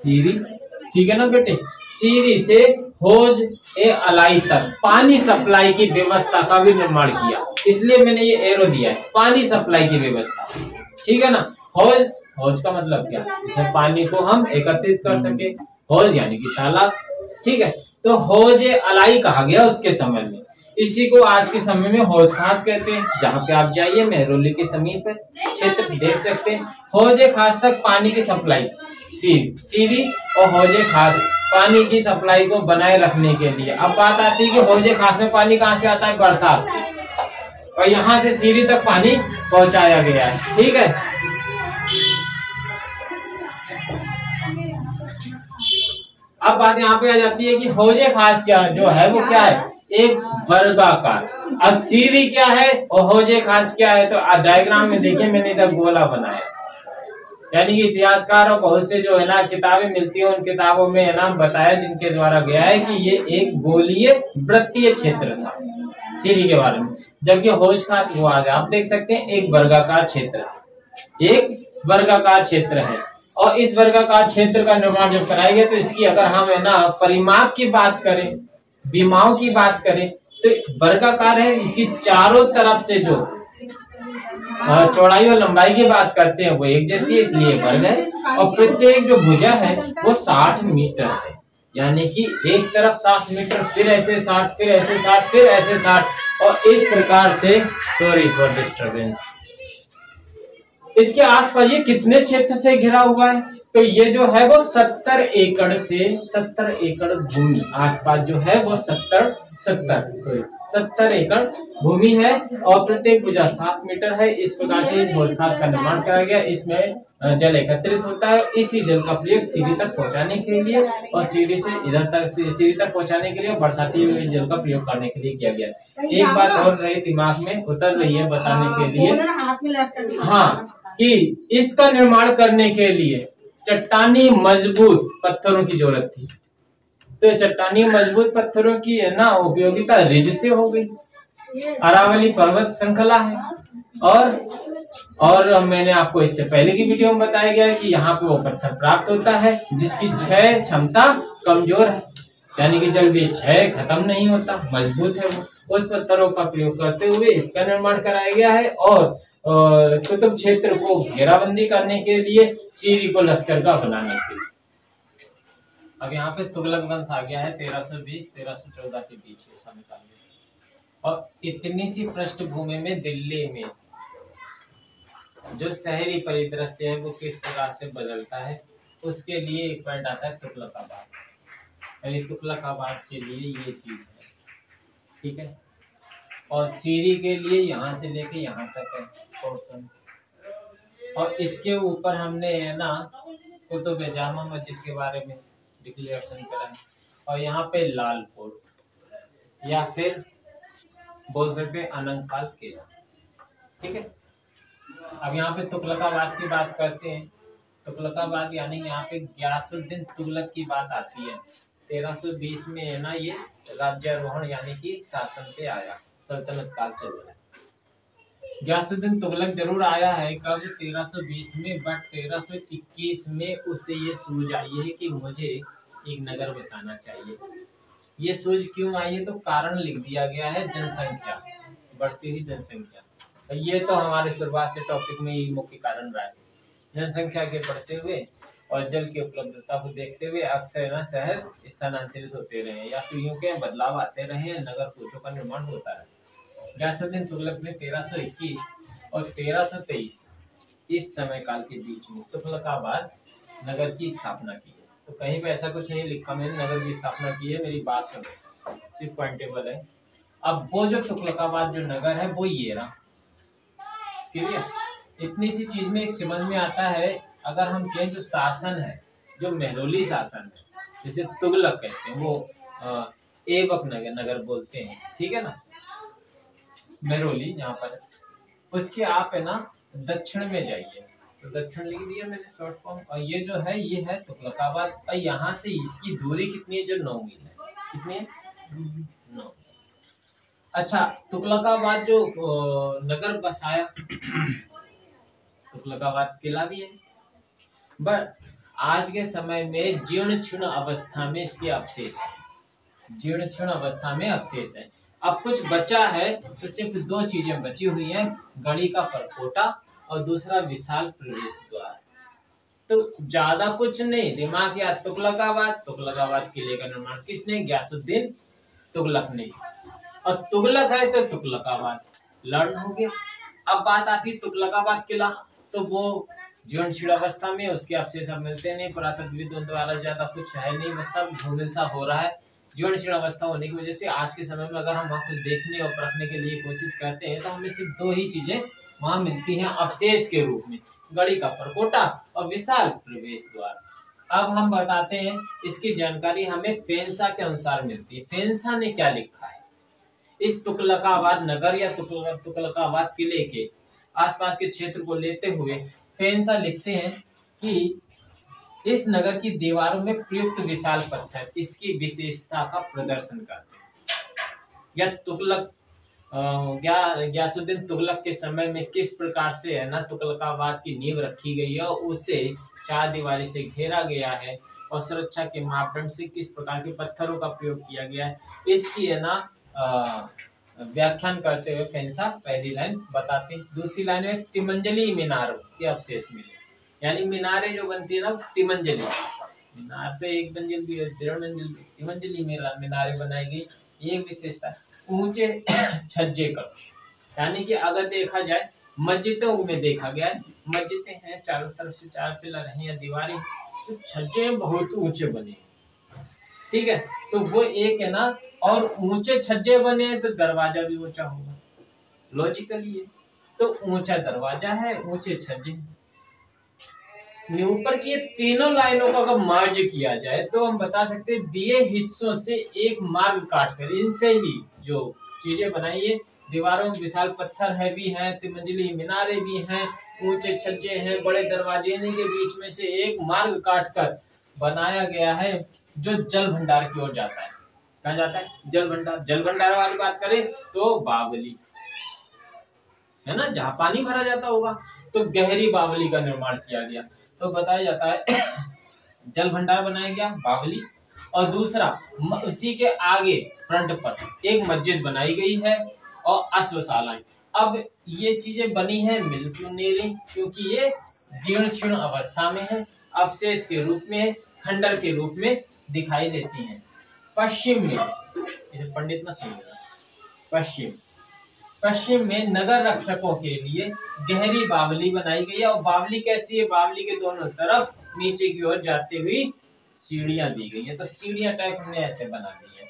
सीरी, ठीक है ना बेटे। सीरी से हौज ए अलाई तक पानी सप्लाई की व्यवस्था का भी निर्माण किया। इसलिए मैंने ये एरो दिया है, पानी सप्लाई की व्यवस्था, ठीक है ना। हौज, हौज का मतलब क्या, जिसमें पानी को हम एकत्रित कर सके, हौज यानी कि तालाब, ठीक है। तो हौज ए अलाई कहा गया उसके समय में, इसी को आज के समय में हौज खास कहते हैं। जहाँ पे आप जाइए मेहरौली के समीप क्षेत्र देख सकते हैं, हौज ए खास तक पानी की सप्लाई, सीरी और हौज ए खास पानी की सप्लाई को बनाए रखने के लिए। अब बात आती है कि हौज ए खास में पानी कहाँ से आता है, बरसात से, और यहाँ से सीरी तक पानी पहुंचाया गया है, ठीक है। अब बात यहाँ पे आ जाती है कि हौज ए खास क्या जो है वो क्या है, एक वर्गाकार। अब सीरी क्या है और हौज ए खास क्या है, तो डायग्राम में देखिए मैंने इधर गोला बनाया, यानी कि इतिहासकार और बहुत से जो है ना किताबें मिलती हैं, उन किताबों में है ना बताया जिनके द्वारा गया है कि ये एक गोलीय वृत्तीय क्षेत्र था सीरी के बारे में। जबकि हौज खास वो आ गया, आप देख सकते हैं एक वर्गाकार क्षेत्र, एक वर्गाकार क्षेत्र है। और इस वर्गाकार क्षेत्र का निर्माण जब कराया गया तो इसकी अगर हम है ना परिमाप की बात करें, विमाओं की बात करें, तो वर्गाकार है, इसकी चारों तरफ से जो चौड़ाई और लंबाई की बात करते हैं वो एक जैसी है, इसलिए वर्ग है। और प्रत्येक जो भुजा है वो 60 मीटर है, यानी कि एक तरफ 60 मीटर, फिर ऐसे 60, फिर ऐसे 60, फिर ऐसे 60, और इस प्रकार से, सॉरी फॉर डिस्टरबेंस। इसके आसपास ये कितने क्षेत्र से घिरा हुआ है, तो ये जो है वो 70 एकड़ से 70 एकड़ भूमि आसपास जो है वो 70 एकड़ भूमि है, और प्रत्येक भुजा 7 मीटर है। इस प्रकार से इस हौज खास का निर्माण कराया गया। इसमें जल एकत्रित होता है, इसी जल का प्रयोग सीढ़ी तक पहुंचाने के लिए, और सीढ़ी से इधर तक, सीढ़ी तक पहुंचाने के लिए बरसाती जल का प्रयोग करने के लिए किया गया। एक बात और रही दिमाग में उतर रही है बताने के लिए, हाँ, कि इसका निर्माण करने के लिए चट्टानी मजबूत पत्थरों की जरूरत थी। तो चट्टानी मजबूत पत्थरों की है ना उपयोगिता रिज से हो गई। अरावली पर्वत श्रृंखला है, और मैंने आपको इससे पहले की वीडियो में बताया गया है कि यहाँ पे वो पत्थर प्राप्त होता है जिसकी क्षय क्षमता कमजोर है, यानी कि जल्दी क्षय खत्म नहीं होता, मजबूत है वो। उस पत्थरों का प्रयोग करते हुए इसका निर्माण कराया गया है, और कुतुब क्षेत्र को घेराबंदी करने के लिए, सीरी को लश्करगाह बनाने के लिए। अब यहाँ पे तुगलक वंश आ गया है 1320-1314 के बीच इस समय में। और इतनी सी पृष्ठभूमि में दिल्ली में जो शहरी परिदृश्य है वो किस प्रकार से बदलता है, उसके लिए एक पॉइंट आता है तुगलकाबाद। तुगलकाबाद के लिए ये चीज है, ठीक है। और सीरी के लिए यहाँ से लेके यहाँ तक है पोर्शन, और इसके ऊपर हमने है ना कुतुब जामा मस्जिद के बारे में डिक्लेरेशन करा है, और यहाँ पे लाल फोर्ट या फिर बोल सकते हैं अनंगपाल किला, ठीक है। अब यहाँ पे तुगलकाबाद की बात करते हैं। तुगलकाबाद यानी यहाँ पे गियासुद्दीन तुगलक की बात आती है। 1320 में है ना ये राज्यारोहण यानी कि शासन पे आया, सल्तनत काल चल रहा है। गियासुद्दीन तुगलक जरूर आया है कब, 1320 में, बट 1321 में उससे ये सूझ आई है कि मुझे एक नगर बसाना चाहिए। ये सूझ क्यों आई है, तो कारण लिख दिया गया है, जनसंख्या, बढ़ती हुई जनसंख्या। ये तो हमारे शुरुआत से टॉपिक में ही मुख्य कारण रहा है। जनसंख्या के बढ़ते हुए और जल की उपलब्धता को देखते हुए अक्सर ना शहर स्थानांतरित होते रहे, या फिर यूं के बदलाव आते रहे, नगर कोचों का निर्माण होता रहा। गियासुद्दीन तुगलक ने 1321 और 1323 इस समय काल के बीच में तुगलकाबाद नगर की स्थापना की है। तो कहीं पे ऐसा कुछ नहीं लिखा मैंने नगर की स्थापना की है, मेरी बात सुनो, सिर्फ पॉइंटेबल है। अब वो जो तुगलकाबाद जो नगर है वो ये रहा, क्लियर। इतनी सी चीज में एक समझ में आता है, अगर हम कहें जो शासन है, जो मेहरौली शासन है, जिसे तुगलक कहते हैं, वो ऐबक नगर बोलते हैं, ठीक है ना, मेहरौली यहाँ पर, उसके आप है ना दक्षिण में जाइए, तो दक्षिण लिख दिया मैंने शॉर्ट फॉर्म, और ये जो है ये है तुगलकाबाद, और यहाँ से इसकी दूरी कितनी है, जो 9 मील है, कितनी है, 9। अच्छा, तुगलकाबाद जो नगर बसाया, तुगलकाबाद किला भी है, बट आज के समय में जीर्ण क्षीर्ण अवस्था में इसके अवशेष है, जीर्ण क्षीण अवस्था में अवशेष है। अब कुछ बचा है तो सिर्फ दो चीजें बची हुई हैं, गढ़ी का परकोटा और दूसरा विशाल प्रवेश द्वार। तो ज्यादा कुछ नहीं, दिमाग या तुगलकाबाद किले का निर्माण किसने? गयासुद्दीन तुगलक ने। और तुगलक है तो तुगलकाबाद लर्न हो गया। अब बात आती है तुगलकाबाद किला, तो वो जीर्ण क्षीण अवस्था में, उसके अवशेष अब मिलते नहीं, पुरातत्वविदों द्वारा ज्यादा कुछ है नहीं, बस सब धूमिल सा हो रहा है। जीर्ण क्षीण अवस्था होने की वजह से आज के समय में अगर हम वहाँ कुछ देखने और परखने के लिए कोशिश करते हैं तो हमें सिर्फ दो ही चीजें वहां मिलती हैं अवशेष के रूप में, गढ़ी का परकोटा और विशाल प्रवेश द्वार। अब हम बताते हैं इसकी जानकारी हमें फेंसा के अनुसार मिलती है। फेंसा ने क्या लिखा है? इस तुगलकाबाद नगर या तुगलकाबाद किले के आसपास के क्षेत्र को लेते हुए फेंसा लिखते हैं कि इस नगर की दीवारों में प्रयुक्त विशाल पत्थर इसकी विशेषता का प्रदर्शन करते हैं। या तुगलक गयासुद्दीन तुगलक के समय में किस प्रकार से है ना तुगलकाबाद की नींव रखी गई है, उसे चार दीवारी से घेरा गया है और सुरक्षा के मापदंड से किस प्रकार के पत्थरों का प्रयोग किया गया है, इसकी है ना व्याख्यान करते हुए फेंसा पहली लाइन बताते। दूसरी लाइन में तिमंजली मीनारों के अवशेष मिले, यानी मीनारें जो बनती है ना तिमंजली, मीनार तो एक मंजिल भी है, डेढ़ मंजिल भी, तिमंजली मीनारें बनाई गई। ये विशेषता ऊंचे छज्जे कक्ष, यानी कि अगर देखा जाए मस्जिदों में देखा गया है, मस्जिदें हैं चारों तरफ से चार पिलर हैं या दीवारें, तो छज्जे बहुत ऊंचे बने हैं, ठीक है। तो वो एक है ना, और ऊंचे छज्जे बने हैं तो दरवाजा भी ऊंचा होगा, लॉजिकली है। तो ऊंचा दरवाजा है, ऊंचे छज्जे। ऊपर की तीनों लाइनों को अगर मर्ज किया जाए तो हम बता सकते हैं दिए हिस्सों से एक मार्ग काटकर इनसे ही जो चीजें बनाई है, दीवारों में विशाल पत्थर है भी हैं, तिमंजली मीनारे भी हैं, ऊंचे छज्जे हैं, बड़े दरवाजे, इन्हीं के बीच में से एक मार्ग काटकर बनाया गया है जो जल भंडार की ओर जाता है। कहाँ जाता है? जल भंडार। जल भंडार वाली बात करें तो बावली है ना, जहाँ पानी भरा जाता होगा, तो गहरी बावली का निर्माण किया गया। तो बताया जाता है जल भंडार बनाया गया, बावली, और दूसरा उसी के आगे फ्रंट पर एक मस्जिद बनाई गई है और अश्वशालाएं। अब ये चीजें बनी है मिल क्यों नहीं रही? क्योंकि ये जीर्ण क्षीण अवस्था में है, अवशेष के रूप में, खंडर के रूप में दिखाई देती हैं। पश्चिम में, पंडित न समझना, पश्चिम में नगर रक्षकों के लिए गहरी बावली बनाई गई है। और बावली कैसी है? बावली के दोनों तरफ नीचे की ओर जाती हुई सीढ़ियां दी गई है। तो सीढ़ियां टाइप हमने ऐसे बना दी है,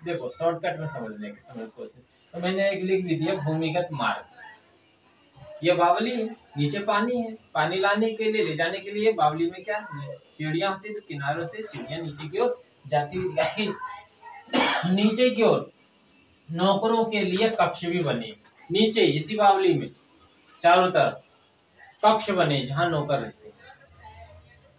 देखो शॉर्टकट में समझने की कोशिश। तो मैंने एक लिख भी दिया भूमिगत मार्ग। ये बावली है, नीचे पानी है, पानी लाने के लिए, ले जाने के लिए बावली में क्या सीढ़ियां होती है, तो किनारों से सीढ़ियां नीचे की ओर जाती हुई नीचे की ओर नौकरों के लिए कक्ष भी बने, नीचे इसी बावली में चारों तरफ कक्ष बने जहां नौकर रहते हैं।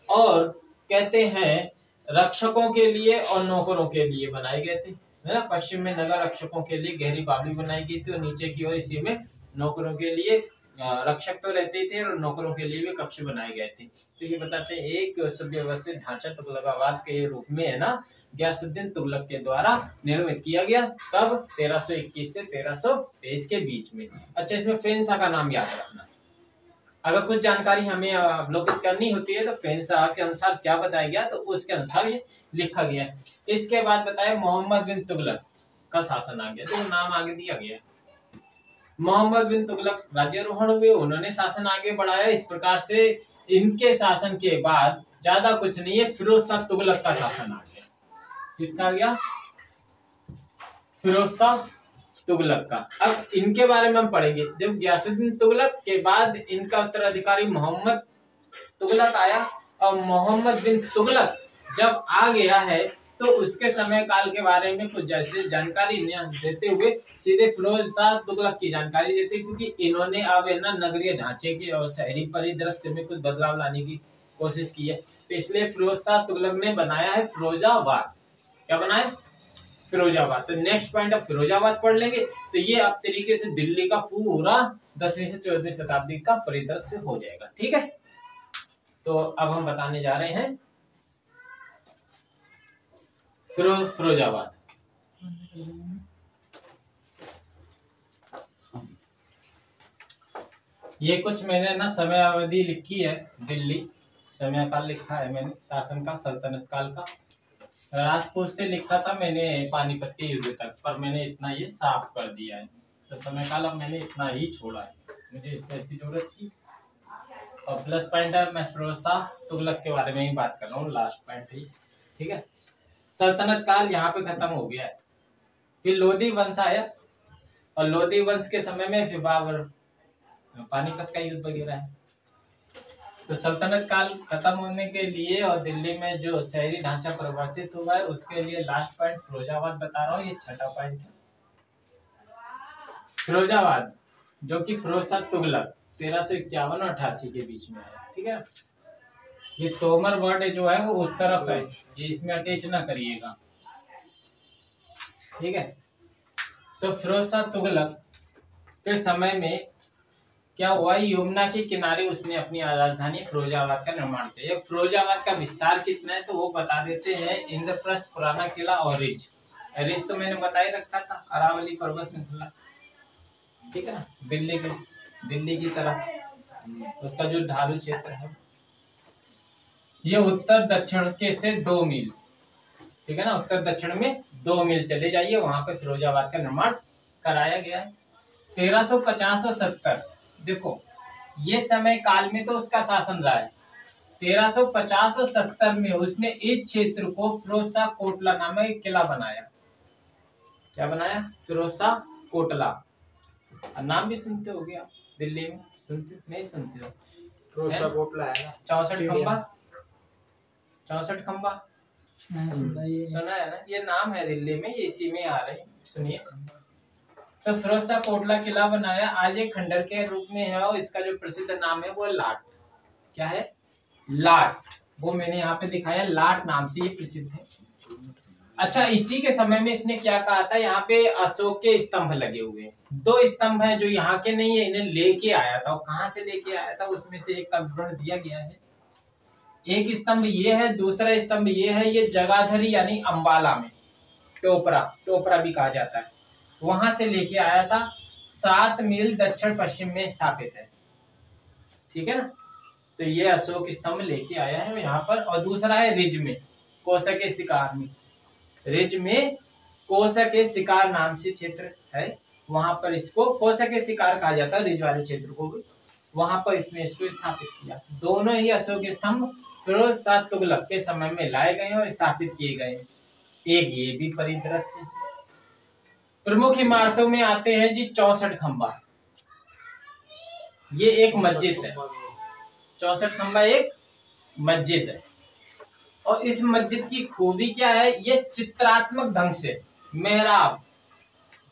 और कहते हैं रक्षकों के लिए और नौकरों के लिए बनाए गए थे, है ना। पश्चिम में नगर रक्षकों के लिए गहरी बावली बनाई गई थी और नीचे की ओर इसी में नौकरों के लिए, रक्षक तो रहते थे और नौकरों के लिए भी कक्ष बनाए गए थे। तो ये बताते हैं एक सुव्यवस्थित ढांचा तुगलकाबाद के रूप में है ना गयासुद्दीन तुगलक के द्वारा निर्मित किया गया। कब? 1321 से 1323 के बीच में। अच्छा, इसमें फेंसा का नाम याद रखना। अगर कुछ जानकारी हमें अवलोकित करनी होती है तो फेंसा के अनुसार क्या बताया गया तो उसके अनुसार ये लिखा गया है। इसके बाद बताया मोहम्मद बिन तुगलक का शासन आ गया, तो नाम आगे दिया गया। मोहम्मद बिन तुगलक राज्यारोहण हुए, उन्होंने शासन आगे बढ़ाया। इस प्रकार से इनके शासन के बाद ज्यादा कुछ नहीं है, फिरोज शाह तुगलक का शासन आ गया। किसका आ गया? फिरोज शाह तुगलक का। अब इनके बारे में हम पढ़ेंगे। जब गयासुद्दीन तुगलक के बाद इनका उत्तराधिकारी मोहम्मद तुगलक आया, और मोहम्मद बिन तुगलक जब आ गया है तो उसके समय काल के बारे में कुछ जैसे जानकारी देते हुए सीधे फिरोज शाह तुगलक की जानकारी देते, क्योंकि इन्होंने अब है ना नगरीय ढांचे के और शहरी परिदृश्य में कुछ बदलाव लाने की कोशिश की है। तो इसलिए फिरोज शाह तुगलक ने बनाया है फिरोजाबाद। क्या बनाया? फिरोजाबाद। तो नेक्स्ट पॉइंट अब फिरोजाबाद पढ़ लेंगे। तो ये अब तरीके से दिल्ली का पूरा 10वीं से 14वीं शताब्दी का परिदृश्य हो जाएगा, ठीक है। तो अब हम बताने जा रहे हैं फिरोजाबाद। ये कुछ मैंने ना समय अवधि लिखी है, दिल्ली समय काल लिखा है मैंने, शासन का, सल्तनत काल का। राजपूत से लिखा था मैंने पानीपत के युद्ध तक, पर मैंने इतना ये साफ कर दिया है, तो समय काल अब मैंने इतना ही छोड़ा है, मुझे इसकी जरूरत थी। और प्लस पॉइंट है, मैं फिरोज शाह तुगलक के बारे में ही बात कर रहा हूँ, लास्ट पॉइंट है, ठीक है। सल्तनत काल यहाँ पे खत्म हो गया है। फिर लोधी वंश आया, और लोधी वंश के समय में फिर बाबर, पानीपत का युद्ध वगैरह है। तो सल्तनत काल खत्म होने के लिए और दिल्ली में जो शहरी ढांचा परिवर्तित हुआ है, उसके लिए लास्ट पॉइंट फिरोजाबाद बता रहा हूँ, ये छठा पॉइंट है। फिरोजाबाद जो कि फिरोज शाह तुगलक 1351 और 88 के बीच में है, ठीक है। ये तोमर वर्ड जो है वो उस तरफ है, ये इसमें अटैच ना करिएगा, ठीक है। तो फिरोज शाह तुगलक के समय में क्या हुआ, यमुना के किनारे उसने अपनी राजधानी फिरोजाबाद का निर्माण किया। फिरोजाबाद का विस्तार कितना है तो वो बता देते हैं, इंद्रप्रस्थ, पुराना किला और रिज। रिज तो मैंने बता ही रखा था, अरावली पर्वत श्रृंखला, ठीक है ना, दिल्ली की तरफ उसका जो ढालू क्षेत्र है, ये उत्तर दक्षिण के से 2 मील, ठीक है ना, उत्तर दक्षिण में 2 मील चले जाइए, वहां पे फिरोजाबाद का निर्माण कराया गया है। 1350 और 70, देखो ये समय काल में तो उसका शासन रहा है। 1350 और 70 में उसने इस क्षेत्र को फिरोज शाह कोटला नामक एक किला बनाया। क्या बनाया? फिरोज शाह कोटला। नाम भी सुनते हो गया, दिल्ली में सुनते नहीं सुनते हो? फिरोज शाह कोटला है ना, 64 खंबा, 64 खंबा सुना है ना, ये नाम है दिल्ली में, ये इसी में आ रहे, सुनिए। तो फिरोज शाह कोटला किला बनाया, आज एक खंडर के रूप में है, और इसका जो प्रसिद्ध नाम है वो लाट। क्या है? लाट। वो मैंने यहाँ पे दिखाया, लाट नाम से ये प्रसिद्ध है। अच्छा, इसी के समय में इसने क्या कहा था, यहाँ पे अशोक के स्तंभ लगे हुए हैं, 2 स्तंभ हैं जो यहाँ के नहीं है, इन्हें लेके आया था। और कहाँ से लेके आया था उसमें से एक का विवरण दिया गया है। एक स्तंभ ये है, दूसरा स्तंभ ये है, ये जगाधरी यानी अंबाला में, टोपरा भी कहा जाता है, वहां से लेके आया था। 7 मील दक्षिण पश्चिम में स्थापित है, ठीक है ना। तो ये अशोक स्तंभ लेके आया है यहाँ पर। और दूसरा है रिज में, कोसा के शिकार में, रिज में कोसा के शिकार नाम से क्षेत्र है, वहां पर इसको कोसा के शिकार कहा जाता है, रिज वाले क्षेत्र को भी, वहां पर इसने इसको स्थापित किया। दोनों ही अशोक स्तंभ फिरोज शाह तुगलक के समय में लाए गए और स्थापित किए गए। एक ये भी परिदृश्य। प्रमुख इमारतों में आते हैं जी 64 खंबा, ये एक मस्जिद है। 64 खंबा एक मस्जिद है, और इस मस्जिद की खूबी क्या है, ये चित्रात्मक ढंग से मेहराब,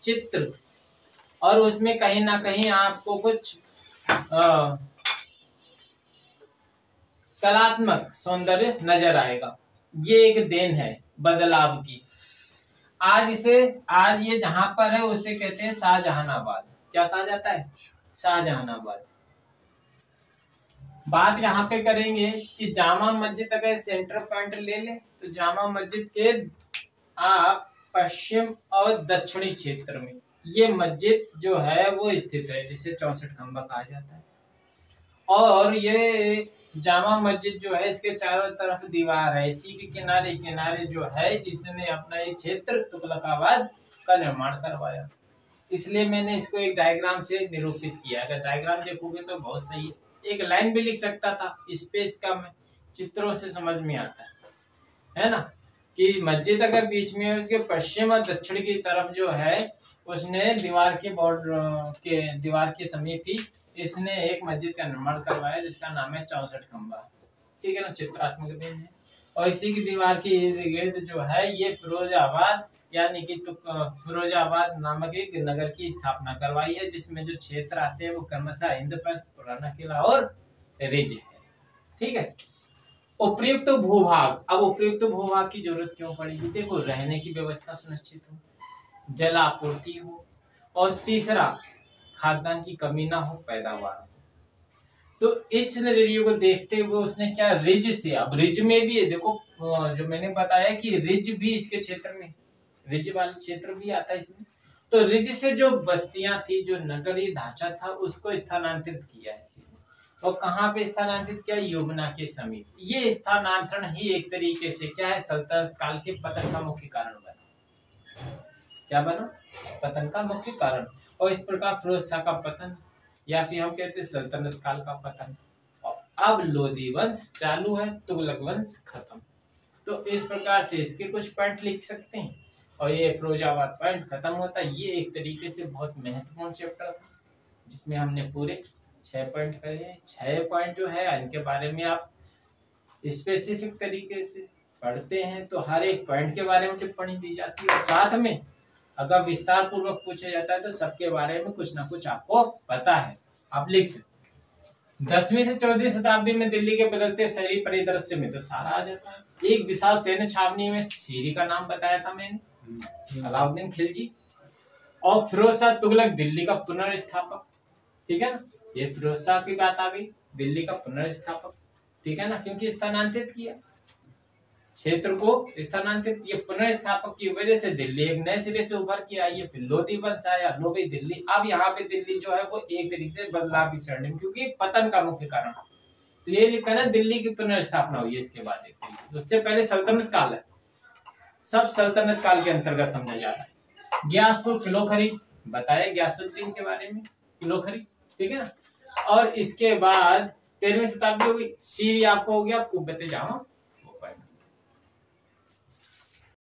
चित्र, और उसमें कहीं ना कहीं आपको कुछ कलात्मक सौंदर्य नजर आएगा। ये एक देन है बदलाव की। आज ये जहां पर है उसे कहते हैं शाहजहानाबाद। क्या कहा जाता है? शाहजहानाबाद। बात यहाँ पे करेंगे कि जामा मस्जिद अगर सेंटर पॉइंट ले ले तो जामा मस्जिद के आप पश्चिम और दक्षिणी क्षेत्र में ये मस्जिद जो है वो स्थित है, जिसे 64 खंबा कहा जाता है। और ये जामा मस्जिद जो है इसके चारों तरफ दीवार है, इसी के किनारे किनारे जो है इसने अपना ये क्षेत्र तुगलकाबाद का निर्माण करवाया। इसलिए मैंने इसको एक डायग्राम से निरूपित किया। अगर डायग्राम देखोगे तो बहुत सही है, एक लाइन भी लिख सकता था, स्पेस का मैं चित्रों से समझ में आता है ना, कि मस्जिद अगर बीच में है, उसके पश्चिम और दक्षिण की तरफ जो है उसने दीवार के समीप ही इसने एक मस्जिद का निर्माण करवाया, जिसका नाम है 64 खंबा, ठीक है ना, चित्रात्मक देन है। और इसी की दीवार के इर्द गिर्द जो है ये फिरोजाबाद यानी कि फिरोजाबाद नामक एक नगर की स्थापना करवाई है, जिसमें जो क्षेत्र आते हैं वो क्रमशः इंद्रप्रस्थ, पुराना किला और रिज है, ठीक है। उपयुक्त भूभाग। अब उपयुक्त भूभाग की जरूरत क्यों पड़ेगी? देखो, रहने की व्यवस्था सुनिश्चित हो, जल आपूर्ति हो, और तीसरा खाद्यान्न की कमी ना हो, पैदावार हो। तो इस नजरिए को देखते हुए उसने क्या रिज से, अब रिज में भी है देखो, जो मैंने बताया कि रिज भी इसके क्षेत्र में, रिज वाला क्षेत्र भी आता है इसमें। तो रिज से जो बस्तियां थी, जो नगरीय ढांचा था, उसको स्थानांतरित किया है इसी ने। और कहाँ पे स्थानांतरित किया? यमुना के समीप। ये स्थानांतरण ही एक तरीके से क्या है, सल्तनत काल के पतन का मुख्य कारण बना। क्या बना? पतन का मुख्य कारण। और इस प्रकार फिरोज शाह का पतन, या फिर हम कहते हैं सल्तनत काल का पतन। और अब लोधी वंश चालू है, तुगलक वंश खत्म। तो इस प्रकार से इसके कुछ पॉइंट लिख सकते हैं, और ये फिरोजाबाद पॉइंट खत्म होता है। ये एक तरीके से बहुत महत्वपूर्ण चैप्टर था, जिसमें हमने पूरे 6 पॉइंट करे हैं। 6 पॉइंट जो है इनके बारे में आप स्पेसिफिक तरीके से पढ़ते हैं तो हर एक पॉइंट के बारे में टिप्पणी दी जाती है, और साथ में अगर विस्तार पूर्वक पूछा जाता है तो सबके बारे में कुछ ना कुछ आपको पता है, आप लिख सकते। 10वीं से 14वीं शताब्दी में दिल्ली के बदलते शहरी परिदृश्य में तो सारा आ जाता है। एक विशाल सैन्य छावनी में सीरी का नाम बताया था मैंने, अलाउद्दीन खिलजी। और फिरोज शाह तुगलक दिल्ली का पुनर्स्थापक, ठीक है ना, ये फिरोज शाह की बात आ गई, दिल्ली का पुनर्स्थापक, ठीक है ना, क्योंकि स्थानांतरित किया क्षेत्र को, स्थानांतरित, ये पुनर्स्थापक की वजह से दिल्ली एक नए सिरे से उभर के आई है। फिर लोधी वंश आया, लोधी दिल्ली। अब यहाँ पे दिल्ली जो है वो एक तरीके से बदलाव की स्वर्णिम, क्योंकि पतन का मुख्य कारण। तो ये लिखा ना, दिल्ली की पुनर्स्थापना हुई है इसके बाद एक तरीके। उससे पहले सल्तनत काल है, सब सल्तनत काल के अंतर्गत समझा जा रहा है। ग्यासपुर किलो खरीद बताया ग्यासुद्दीन के बारे में, किलो खरीद, ठीक है ना। और इसके बाद 13वीं शताब्दी हो गई, सीरी आपको हो गया कुब्बते जामा,